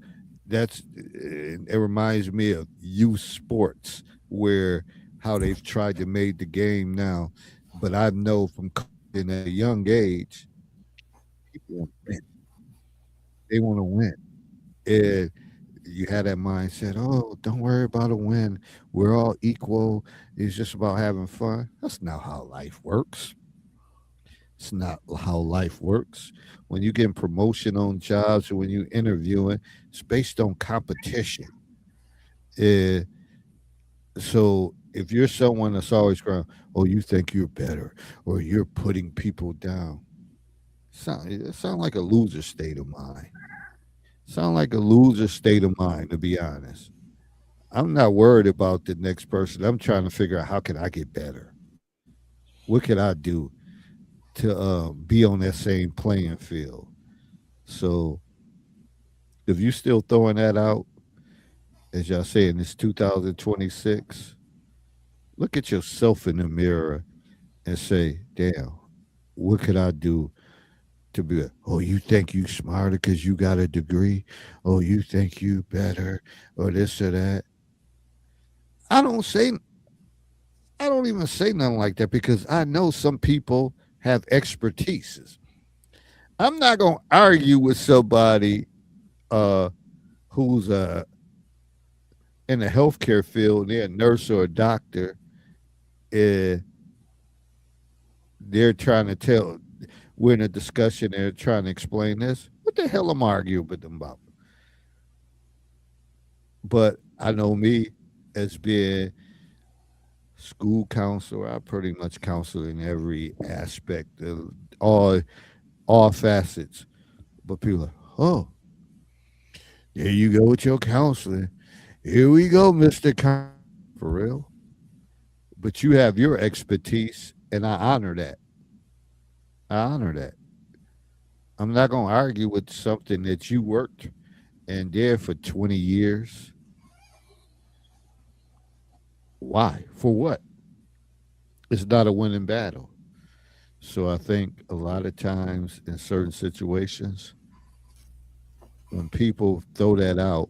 [SPEAKER 1] it reminds me of youth sports where how they've tried to make the game now. But I know from in a young age, people want to win. They want to win. And you had that mindset, oh, don't worry about a win. We're all equal. It's just about having fun. That's not how life works. It's not how life works. When you get promotion on jobs or when you interviewing, it's based on competition. Uh, so if you're someone that's always going, oh, you think you're better, or you're putting people down, it sound like a loser state of mind. Sound like a loser state of mind, to be honest. I'm not worried about the next person. I'm trying to figure out how can I get better. What can I do to be on that same playing field? So if you still throwing that out, as y'all say in this 2026, look at yourself in the mirror and say, damn, what could I do to be, oh, you think you smarter because you got a degree? Oh, you think you better or this or that? I don't say I don't even say nothing like that because I know some people have expertises. I'm not gonna argue with somebody uh, who's in the healthcare field, they're a nurse or a doctor, and they're trying to tell. We're in a discussion. They're trying to explain this. What the hell am I arguing with them about? But I know me as being school counselor. I pretty much counsel in every aspect of all facets. But people are, oh, there you go with your counseling. Here we go, Mister. For real. But you have your expertise, and I honor that. I honor that. I'm not gonna argue with something that you worked and there for 20 years. Why? For what? It's not a winning battle. So I think a lot of times in certain situations, when people throw that out,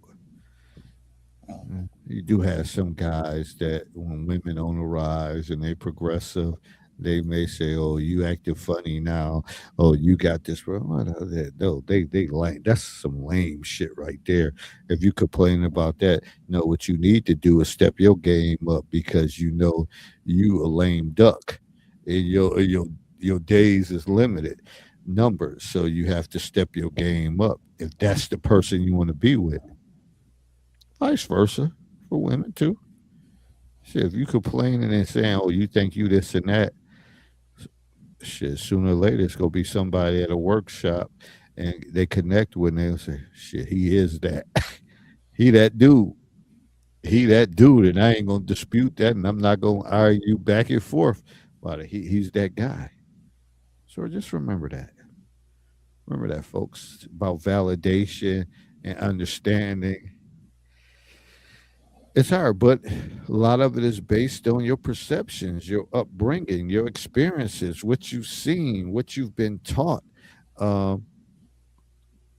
[SPEAKER 1] you do have some guys that when women on the rise and they progressive, they may say, "Oh, you acting funny now. Oh, you got this." Well, no, they lame. That's some lame shit right there. If you complain about that, no, what you need to do is step your game up because you know you a lame duck, and your days is limited numbers, so you have to step your game up if that's the person you want to be with. Vice versa for women too. Shit, if you complaining and saying, "Oh, you think you this and that," shit, sooner or later it's gonna be somebody at a workshop, and they connect with, and they'll say, "Shit, he is that. He that dude. He that dude," and I ain't gonna dispute that, and I'm not gonna argue back and forth about it. He's that guy. So just remember that. Remember that, folks, about validation and understanding. It's hard, but a lot of it is based on your perceptions, your upbringing, your experiences, what you've seen, what you've been taught. Um,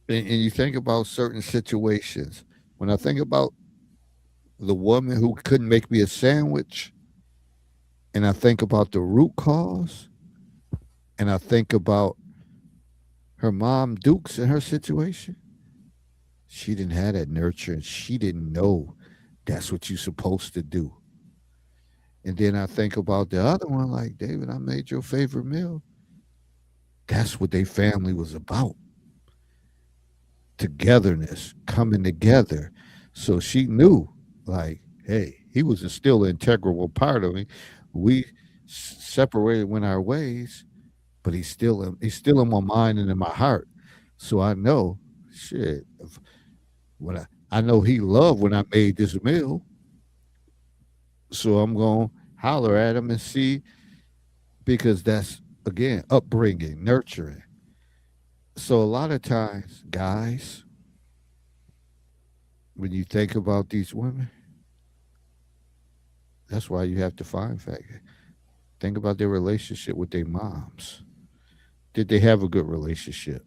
[SPEAKER 1] and you think about certain situations. When I think about the woman who couldn't make me a sandwich, and I think about the root cause, and I think about her mom Dukes and her situation, she didn't have that nurture, and she didn't know that's what you're supposed to do. And then I think about the other one, like, David, I made your favorite meal. That's what their family was about, togetherness, coming together. So she knew, like, hey, he was a still an integral part of me. We separated, went our ways, but he's still in my mind and in my heart. So I know, shit, when I know he loved when I made this meal. So I'm going to holler at him and see, because that's, again, upbringing, nurturing. So a lot of times, guys, when you think about these women, that's why you have to find fact. Think about their relationship with their moms. Did they have a good relationship?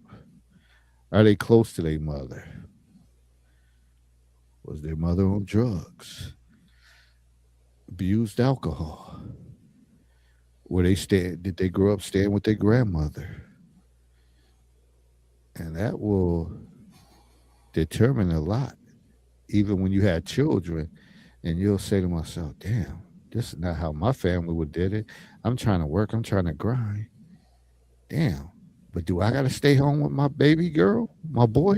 [SPEAKER 1] Are they close to their mother? Was their mother on drugs? Abused alcohol? Were they stay? Did they grow up staying with their grandmother? And that will determine a lot. Even when you had children, and you'll say to myself, "Damn, this is not how my family would did it. I'm trying to work. I'm trying to grind. Damn, but do I got to stay home with my baby girl, my boy?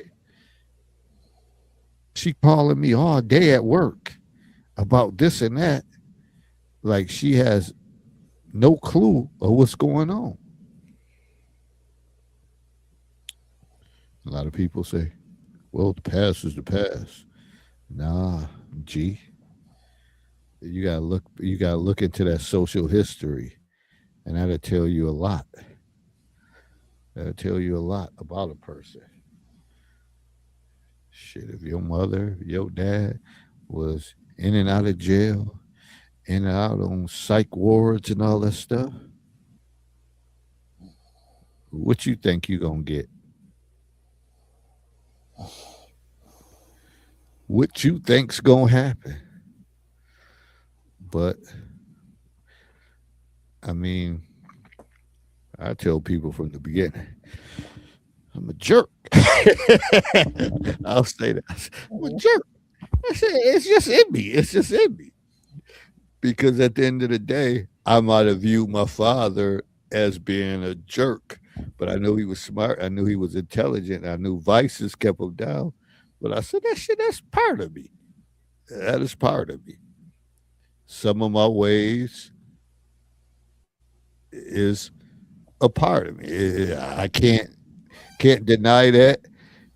[SPEAKER 1] She calling me all day at work about this and that, like she has no clue of what's going on." A lot of people say, "Well, the past is the past." Nah, G, you gotta look. You gotta look into that social history, and that'll tell you a lot. That'll tell you a lot about a person. Shit, if your mother, your dad was in and out of jail, in and out on psych wards and all that stuff, what you think you gonna get? What you think's gonna happen? But I mean, I tell people from the beginning, I'm a jerk. I'll say that. I'm a jerk. I say it's just in me. It's just in me. Because at the end of the day, I might have viewed my father as being a jerk, but I knew he was smart. I knew he was intelligent. I knew vices kept him down. But I said that shit. That's part of me. That is part of me. Some of my ways is a part of me. I can't deny that.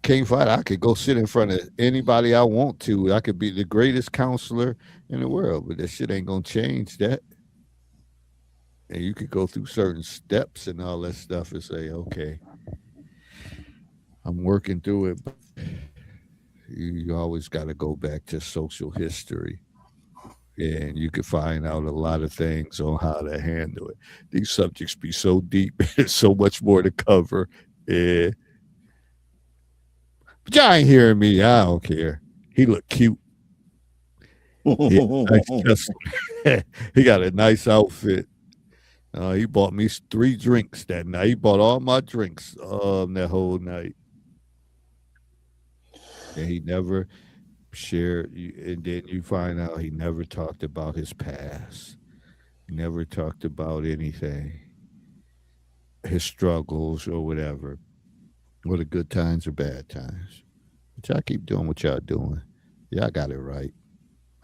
[SPEAKER 1] Can't fight. I could go sit in front of anybody I want to. I could be the greatest counselor in the world, but that shit ain't gonna change that. And you could go through certain steps and all that stuff and say, okay, I'm working through it. But you always got to go back to social history, and you can find out a lot of things on how to handle it. These subjects be so deep, there's so much more to cover. Yeah. But y'all ain't hearing me. I don't care. He looked cute. He had a nice chest. He got a nice outfit. He bought me 3 drinks that night. He bought all my drinks that whole night. And he never shared. And then you find out he never talked about his past. He never talked about anything, his struggles or whatever, whether good times or bad times. But y'all keep doing what y'all doing. Y'all got it right.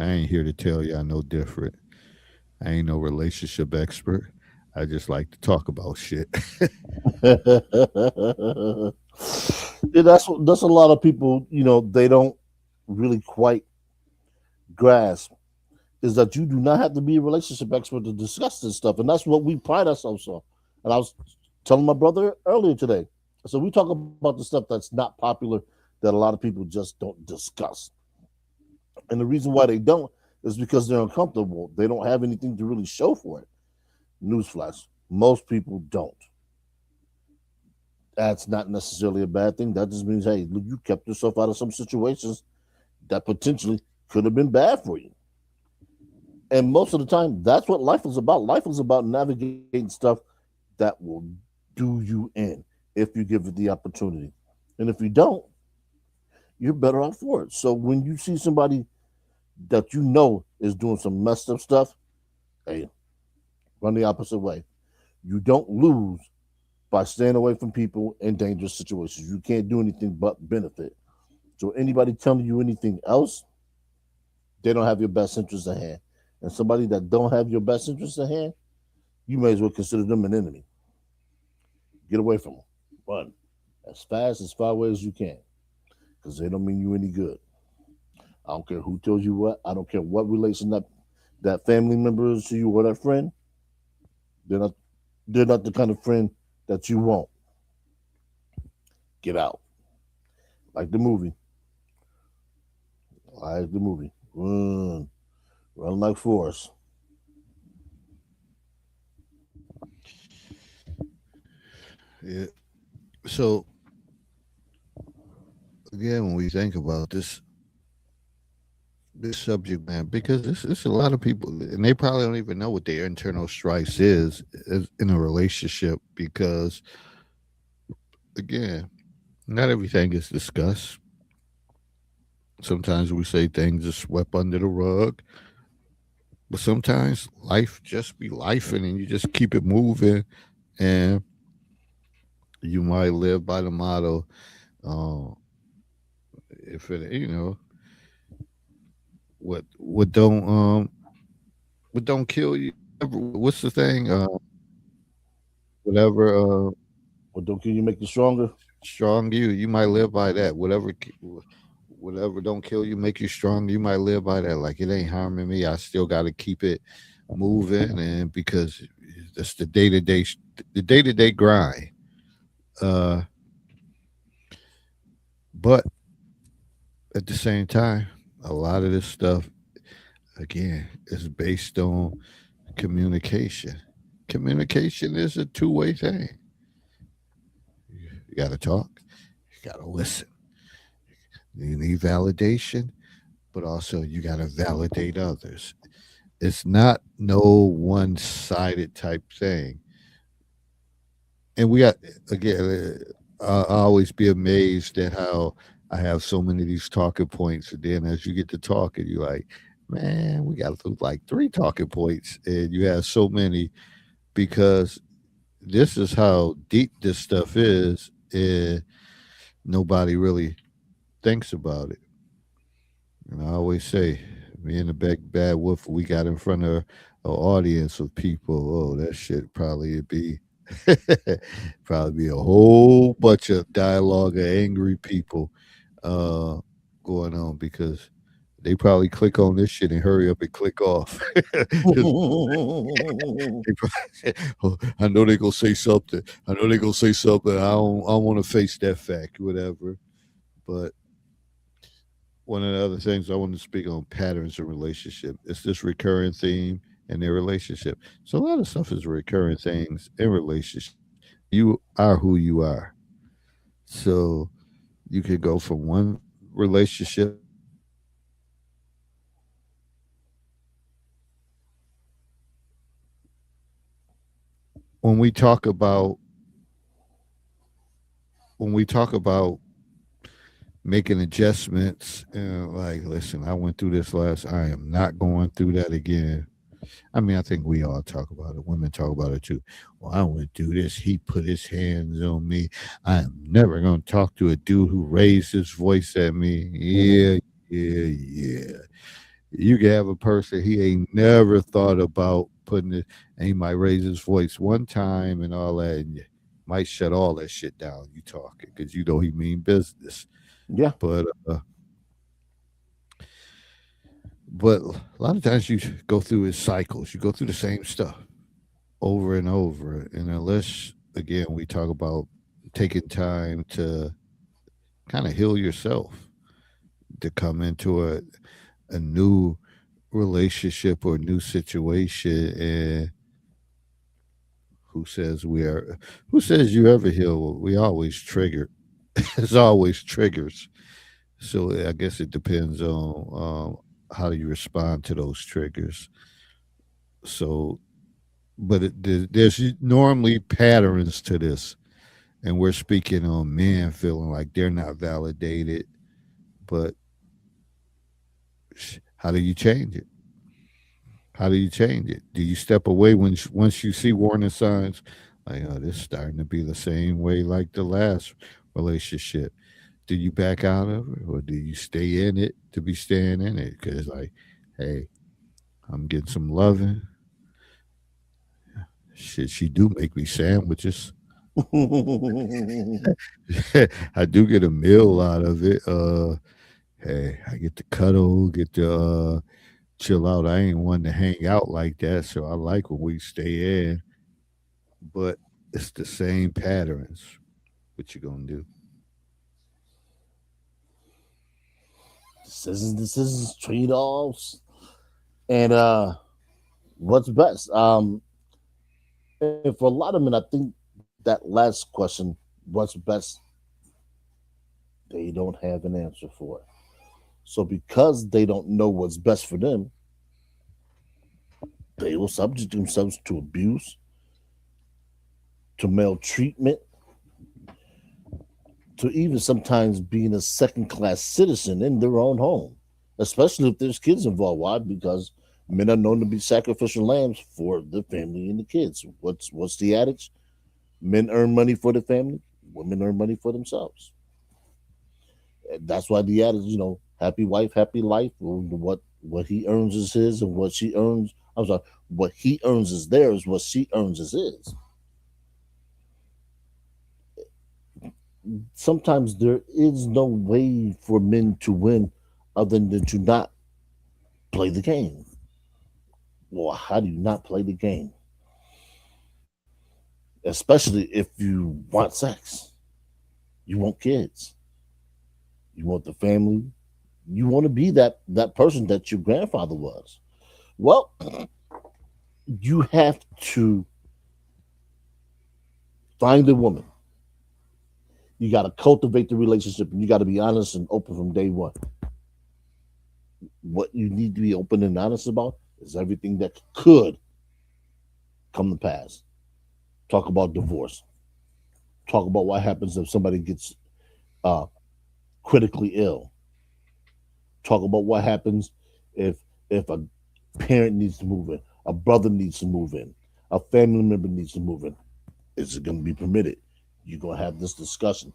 [SPEAKER 1] I ain't here to tell y'all no different. I ain't no relationship expert. I just like to talk about shit.
[SPEAKER 2] Yeah, that's a lot of people. They don't really quite grasp is that you do not have to be a relationship expert to discuss this stuff, and that's what we pride ourselves on. And I was telling my brother earlier today, so we talk about the stuff that's not popular that a lot of people just don't discuss, and the reason why they don't is because they're uncomfortable. They don't have anything to really show for it. Newsflash: most people don't. That's not necessarily a bad thing. That just means, hey, look, you kept yourself out of some situations that potentially could have been bad for you. And most of the time, that's what life is about. Life is about navigating stuff that will do you in if you give it the opportunity. And if you don't, you're better off for it. So when you see somebody that you know is doing some messed up stuff, hey, run the opposite way. You don't lose by staying away from people in dangerous situations. You can't do anything but benefit. So anybody telling you anything else, they don't have your best interest at hand. And somebody that don't have your best interest at hand, you may as well consider them an enemy. Get away from them. Run as fast, as far away as you can, because they don't mean you any good. I don't care who tells you what. I don't care what relation that family member is to you or that friend. They're not they're not the kind of friend that you want. Get out. Like the movie. Like the movie. Run. Run like Forrest.
[SPEAKER 1] Yeah. So again, when we think about this subject, man, because this a lot of people, and they probably don't even know what their internal strife is in a relationship. Because again, not everything is discussed. Sometimes we say things are swept under the rug, but sometimes life just be life, and you just keep it moving. And you might live by the motto, uh, if it, what don't kill you. What's the thing? Whatever
[SPEAKER 2] Or don't kill you, make you stronger.
[SPEAKER 1] strong you, you might live by that. Whatever don't kill you, make you strong. You might live by that. Like, it ain't harming me. I still got to keep it moving, and because that's the day to day grind. Uh, but at the same time, a lot of this stuff again is based on communication. Communication is a two-way thing. You got to talk. You got to listen. You need validation, but also you got to validate others. It's not no one-sided type thing. And we got again. I always be amazed at how I have so many of these talking points, and then as you get to talking, you're like, man, we got like three talking points, and you have so many because this is how deep this stuff is, and nobody really thinks about it. And I always say, me and the bad wolf, we got in front of an audience of people. Oh, that shit probably would be probably be a whole bunch of dialogue of angry people uh, going on because they probably click on this shit and hurry up and click off. 'Cause they probably, "Oh, I know they're gonna say something. I know they're gonna say something. I don't want to face that fact, whatever. But one of the other things I want to speak on patterns in relationship. It's this recurring theme in their relationship. So a lot of stuff is recurring things in relationship. You are who you are. So you could go from one relationship when we talk about when we talk about making adjustments like listen, I went through this last, I am not going through that again. I mean, I think we all talk about it. Women talk about it too. Well, I went through this. He put his hands on me. I am never going to talk to a dude who raised his voice at me.
[SPEAKER 2] Mhm.
[SPEAKER 1] Yeah, yeah. You can have a person he ain't never thought about putting it, and he might raise his voice one time and all that, and you might shut all that shit down. You talking because you know he mean business.
[SPEAKER 2] Yeah.
[SPEAKER 1] But a lot of times you go through his cycles. You go through the same stuff over and over. And unless, again, we talk about taking time to kind of heal yourself, to come into a new relationship or new situation. And who says you ever heal? We always trigger. It's always triggers. So I guess it depends on how you respond to those triggers. So, but there's normally patterns to this, and we're speaking on men feeling like they're not validated. But how do you change it? How do you change it? Do you step away once you see warning signs like, oh, this is starting to be the same way like the last relationship? Do you back out of it, or do you stay in it to be staying in it? Because like, hey, I'm getting some loving. Shit, she do make me sandwiches. I do get a meal out of it. Hey, I get to cuddle, get to chill out. I ain't one to hang out like that, so I like when we stay in. But it's the same patterns. What you gonna do?
[SPEAKER 2] Decisions, trade offs, and what's best. And for a lot of men, I think that last question, what's best, they don't have an answer for it. So because they don't know what's best for them, they will subject themselves to abuse, to maltreatment, to even sometimes being a second class citizen in their own home, especially if there's kids involved. Why? Because men are known to be sacrificial lambs for the family and the kids. What's the adage? Men earn money for the family, women earn money for themselves. And that's why the adage, happy wife, happy life. What he earns is his, and what she earns, I'm sorry, what he earns is theirs. What she earns is his. Sometimes there is no way for men to win other than to not play the game. Well, how do you not play the game? Especially if you want sex, you want kids, you want the family, you want to be that person that your grandfather was. Well, you have to find a woman. You got to cultivate the relationship, and you got to be honest and open from day one. What you need to be open and honest about? is everything that could come to pass. Talk about divorce. Talk about what happens if somebody gets uh, critically ill. Talk about what happens if a parent needs to move in, a brother needs to move in, a family member needs to move in. Is it going to be permitted? You're going to have this discussion.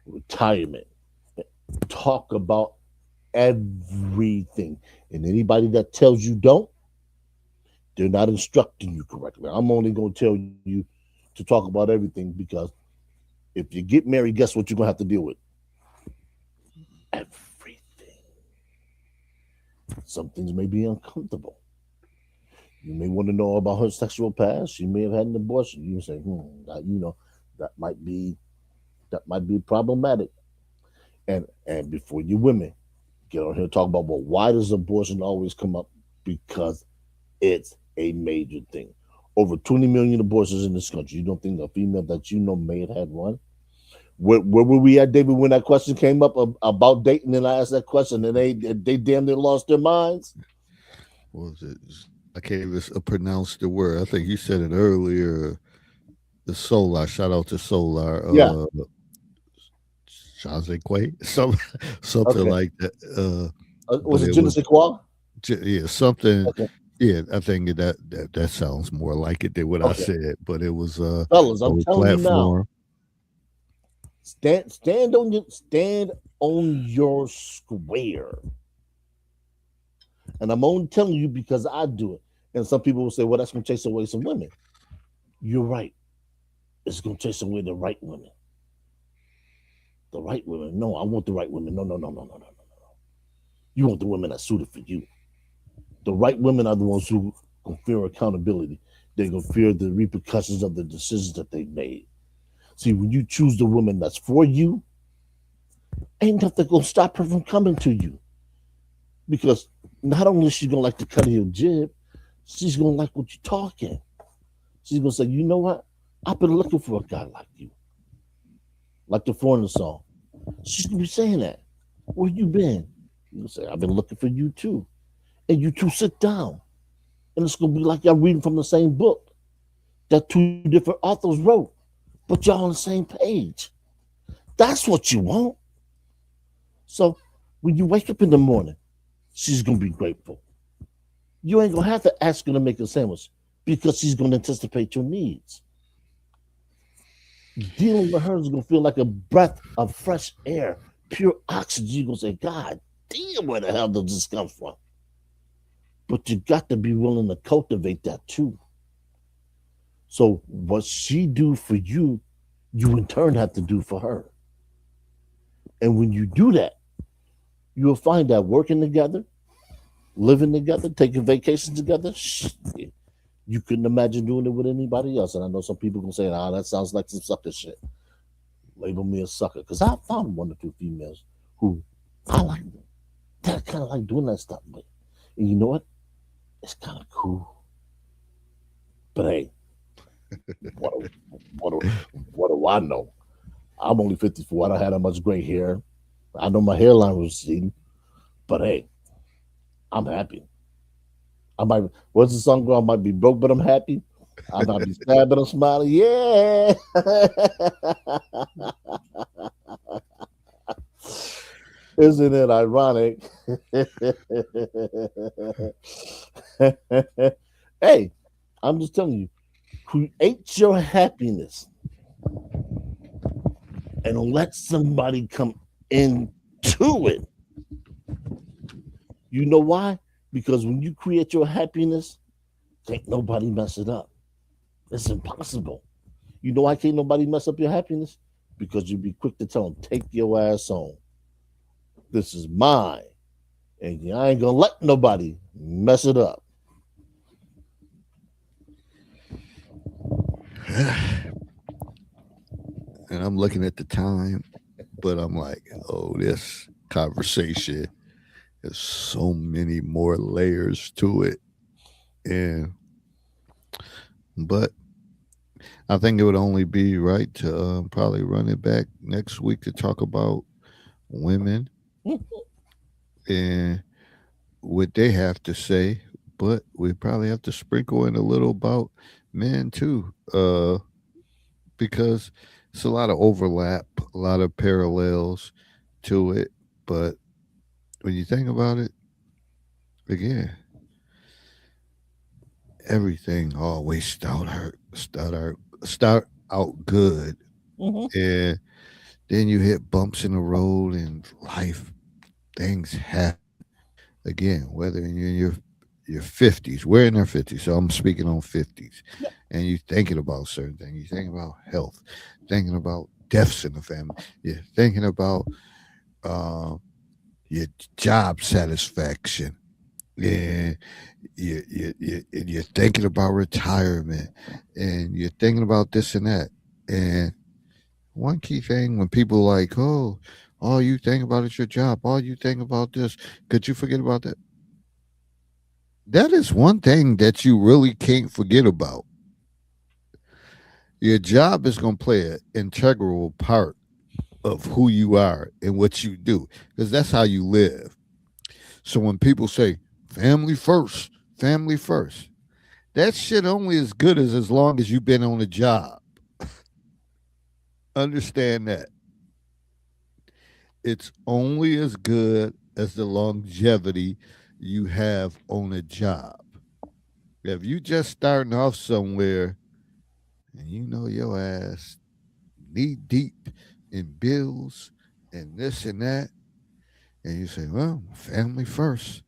[SPEAKER 2] Retirement. Talk about everything. And anybody that tells you don't, they're not instructing you correctly. I'm only going to tell you to talk about everything because if you get married, guess what you're going to have to deal with? Everything. Some things may be uncomfortable. You may want to know about her sexual past. She may have had an abortion. You say, that might be problematic. And before you women get on here and talk about, well, why does abortion always come up? Because it's a major thing. Over 20 million abortions in this country. You don't think a female that you know may have had one? Where were we at, David, when that question came up about dating? And I asked that question, and they damn near lost their minds.
[SPEAKER 1] What was it? I can't even pronounce the word. I think you said it earlier. The Solar. Shout out to Solar.
[SPEAKER 2] Yeah.
[SPEAKER 1] Shazekwe, something
[SPEAKER 2] Okay.
[SPEAKER 1] like that.
[SPEAKER 2] Was it Genesis Qua?
[SPEAKER 1] Yeah, something.
[SPEAKER 2] Okay.
[SPEAKER 1] Yeah, I think that sounds more like it than what I said. But it was
[SPEAKER 2] Fellas, I'm telling you now. Stand on your square. And I'm only telling you because I do it. And some people will say, well, that's going to chase away some women. You're right. It's going to chase away the right women. The right women. No, I want the right women. No. You want the women that's suited for you. The right women are the ones who can fear accountability. They're going to fear the repercussions of the decisions that they made. See, when you choose the woman that's for you, ain't nothing going to stop her from coming to you. Because not only is she going to like the cut of your jib, she's going to like what you're talking. She's going to say, you know what? I've been looking for a guy like you. Like the Foreigner song. She's going to be saying that. Where you been? You say, I've been looking for you too. And you two sit down. And it's going to be like y'all reading from the same book that two different authors wrote. But y'all on the same page. That's what you want. So when you wake up in the morning, she's going to be grateful. You ain't going to have to ask her to make a sandwich because she's going to anticipate your needs. Dealing with her is going to feel like a breath of fresh air, pure oxygen. You're going to say, God damn, where the hell does this come from? But you got to be willing to cultivate that too. So what she do for you, you in turn have to do for her. And when you do that, you'll find that working together, living together, taking vacations together, you couldn't imagine doing it with anybody else. And I know some people can say, that sounds like some sucker shit. Label me a sucker. Because I found one or two females who I like them. That kind of like doing that stuff with. And you know what? It's kind of cool. But hey, what do I know? I'm only 54. I don't have that much gray hair. I know my hairline was receding. But hey, I'm happy. What's the song go? I might be broke, but I'm happy. I might be sad, but I'm smiling. Yeah. Isn't it ironic? Hey, I'm just telling you, create your happiness and let somebody come into it. You know why? Because when you create your happiness, can't nobody mess it up. It's impossible. You know why can't nobody mess up your happiness? Because you'd be quick to tell them, take your ass home. This is mine. And I ain't going to let nobody mess it up.
[SPEAKER 1] And I'm looking at the time, but I'm like, oh, this conversation has so many more layers to it. But I think it would only be right to probably run it back next week to talk about women and what they have to say. but we probably have to sprinkle in a little about men too, because it's a lot of overlap, a lot of parallels to it. But when you think about it, again, everything always start out good,
[SPEAKER 2] Hmm.
[SPEAKER 1] and then you hit bumps in the road in life. Things happen again, whether you're in your 50s, we're in our 50s, so I'm speaking on 50s, and you're thinking about certain things. You're thinking about health, thinking about deaths in the family. You're thinking about uh, your job satisfaction. Yeah, you're thinking about retirement, and you're thinking about this and that. And one key thing when people like, oh, all you think about is your job, all you think about this, could you forget about that? That is one thing that you really can't forget about. Your job is going to play an integral part of who you are and what you do, because that's how you live. So when people say family first, that shit only as good as long as you've been on a job. Understand that. It's only as good as the longevity you have on a job. If you just starting off somewhere and you know your ass knee deep in bills and this and that, and you say, well, family first.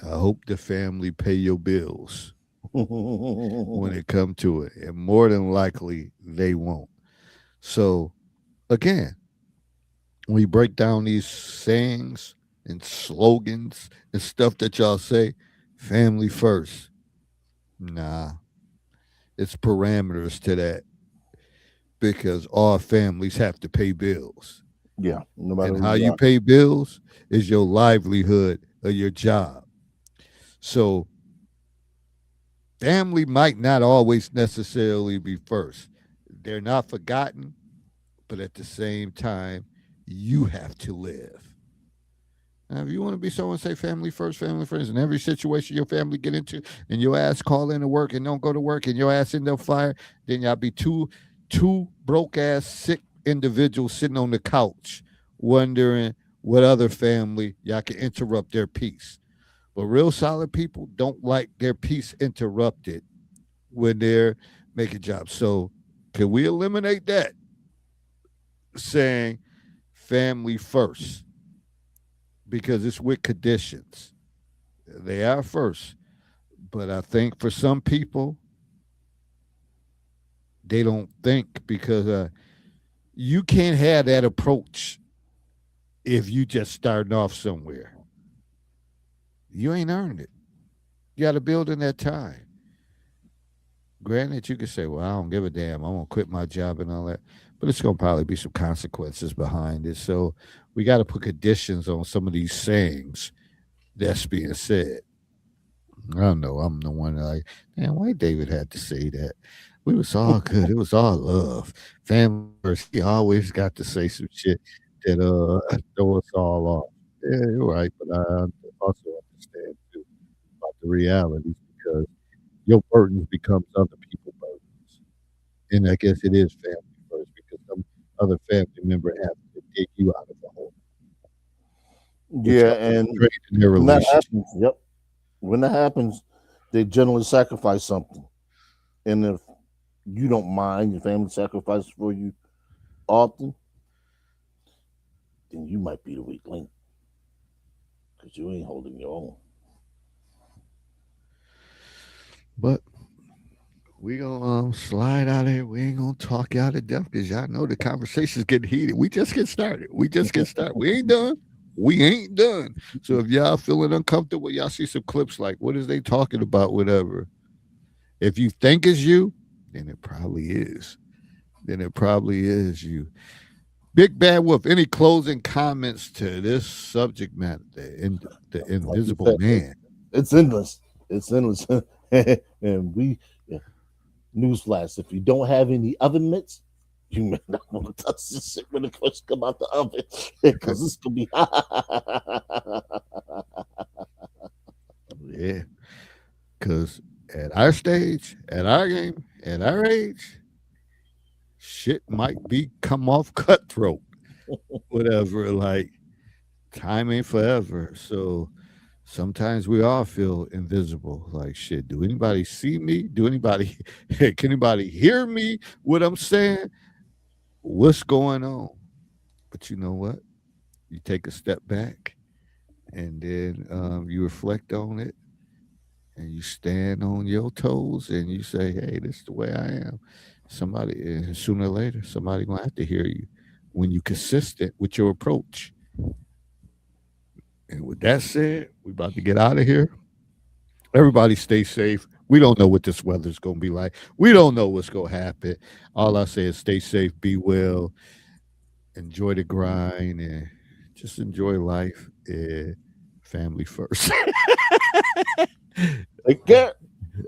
[SPEAKER 1] I hope the family pay your bills when it come to it. And more than likely they won't. So again, when you break down these sayings and slogans and stuff that y'all say, family first. Nah, it's parameters to that because all families have to pay bills.
[SPEAKER 2] Yeah, no matter
[SPEAKER 1] And
[SPEAKER 2] who
[SPEAKER 1] how
[SPEAKER 2] you
[SPEAKER 1] you
[SPEAKER 2] are.
[SPEAKER 1] pay bills is your livelihood or your job. So family might not always necessarily be first. They're not forgotten, but at the same time, you have to live. Now, if you want to be someone say family first, in every situation your family get into, and your ass call in to work and don't go to work, and your ass end up fired, then y'all be two broke ass sick individuals sitting on the couch, wondering what other family y'all can interrupt their peace. But real solid people don't like their peace interrupted when they're making jobs. So can we eliminate that? Saying family first because it's with conditions. They are first. But I think for some people, they don't think because you can't have that approach if you just starting off somewhere. You ain't earned it. You got to build in that time. Granted, you could say, well, I don't give a damn. I'm going to quit my job and all that. But it's going to probably be some consequences behind it. So we got to put conditions on some of these sayings that's being said. I don't know. I'm the one that like, man, why David had to say that? We was all good. It was all love. Family first. He always got to say some shit that throw us all off. Yeah, you're right. But I also understand too about the realities because your burdens becomes other people's burdens. And I guess it is family first because some other family member has to dig you out of the hole, which
[SPEAKER 2] Yeah,
[SPEAKER 1] helps
[SPEAKER 2] and
[SPEAKER 1] strengthen their
[SPEAKER 2] when that
[SPEAKER 1] relationship.
[SPEAKER 2] happens, yep. When that happens, they generally sacrifice something. And if you don't mind your family sacrifices for you often, then you might be the weak link because you ain't holding your own.
[SPEAKER 1] But we gonna slide out of here. We ain't gonna talk you out of death because y'all know the conversation's getting heated. We just get started. We just get started. We ain't done. We ain't done. So if y'all feeling uncomfortable, y'all see some clips like what is they talking about, whatever. If you think it's you, then it probably is. Then it probably is you. Big Bad Wolf, any closing comments to this subject matter? The
[SPEAKER 2] Like you
[SPEAKER 1] invisible
[SPEAKER 2] said,
[SPEAKER 1] man.
[SPEAKER 2] it's endless. It's endless. And we, yeah, newsflash: if you don't have any oven mitts, You may not want to touch this shit when it first come out the oven because it's gonna be
[SPEAKER 1] Yeah, because at our stage, at our game, at our age, shit might be come off cutthroat. Whatever, like time ain't forever. So sometimes we all feel invisible. Like shit, do anybody see me? Do anybody can anybody hear me? What I'm saying? What's going on? But you know what? You take a step back and then you reflect on it and you stand on your toes and you say, "Hey, this is the way I am." Somebody, and sooner or later, somebody gonna have to hear you when you consistent with your approach. And with that said, we about to get out of here. Everybody stay safe. We don't know what this weather's gonna be like. We don't know what's gonna happen. All I say is stay safe, be well, enjoy the grind, and just enjoy life. Family first.
[SPEAKER 2] take care.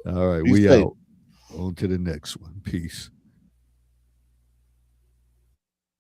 [SPEAKER 1] All right,
[SPEAKER 2] Be
[SPEAKER 1] we
[SPEAKER 2] safe.
[SPEAKER 1] out. On to the next one. Peace.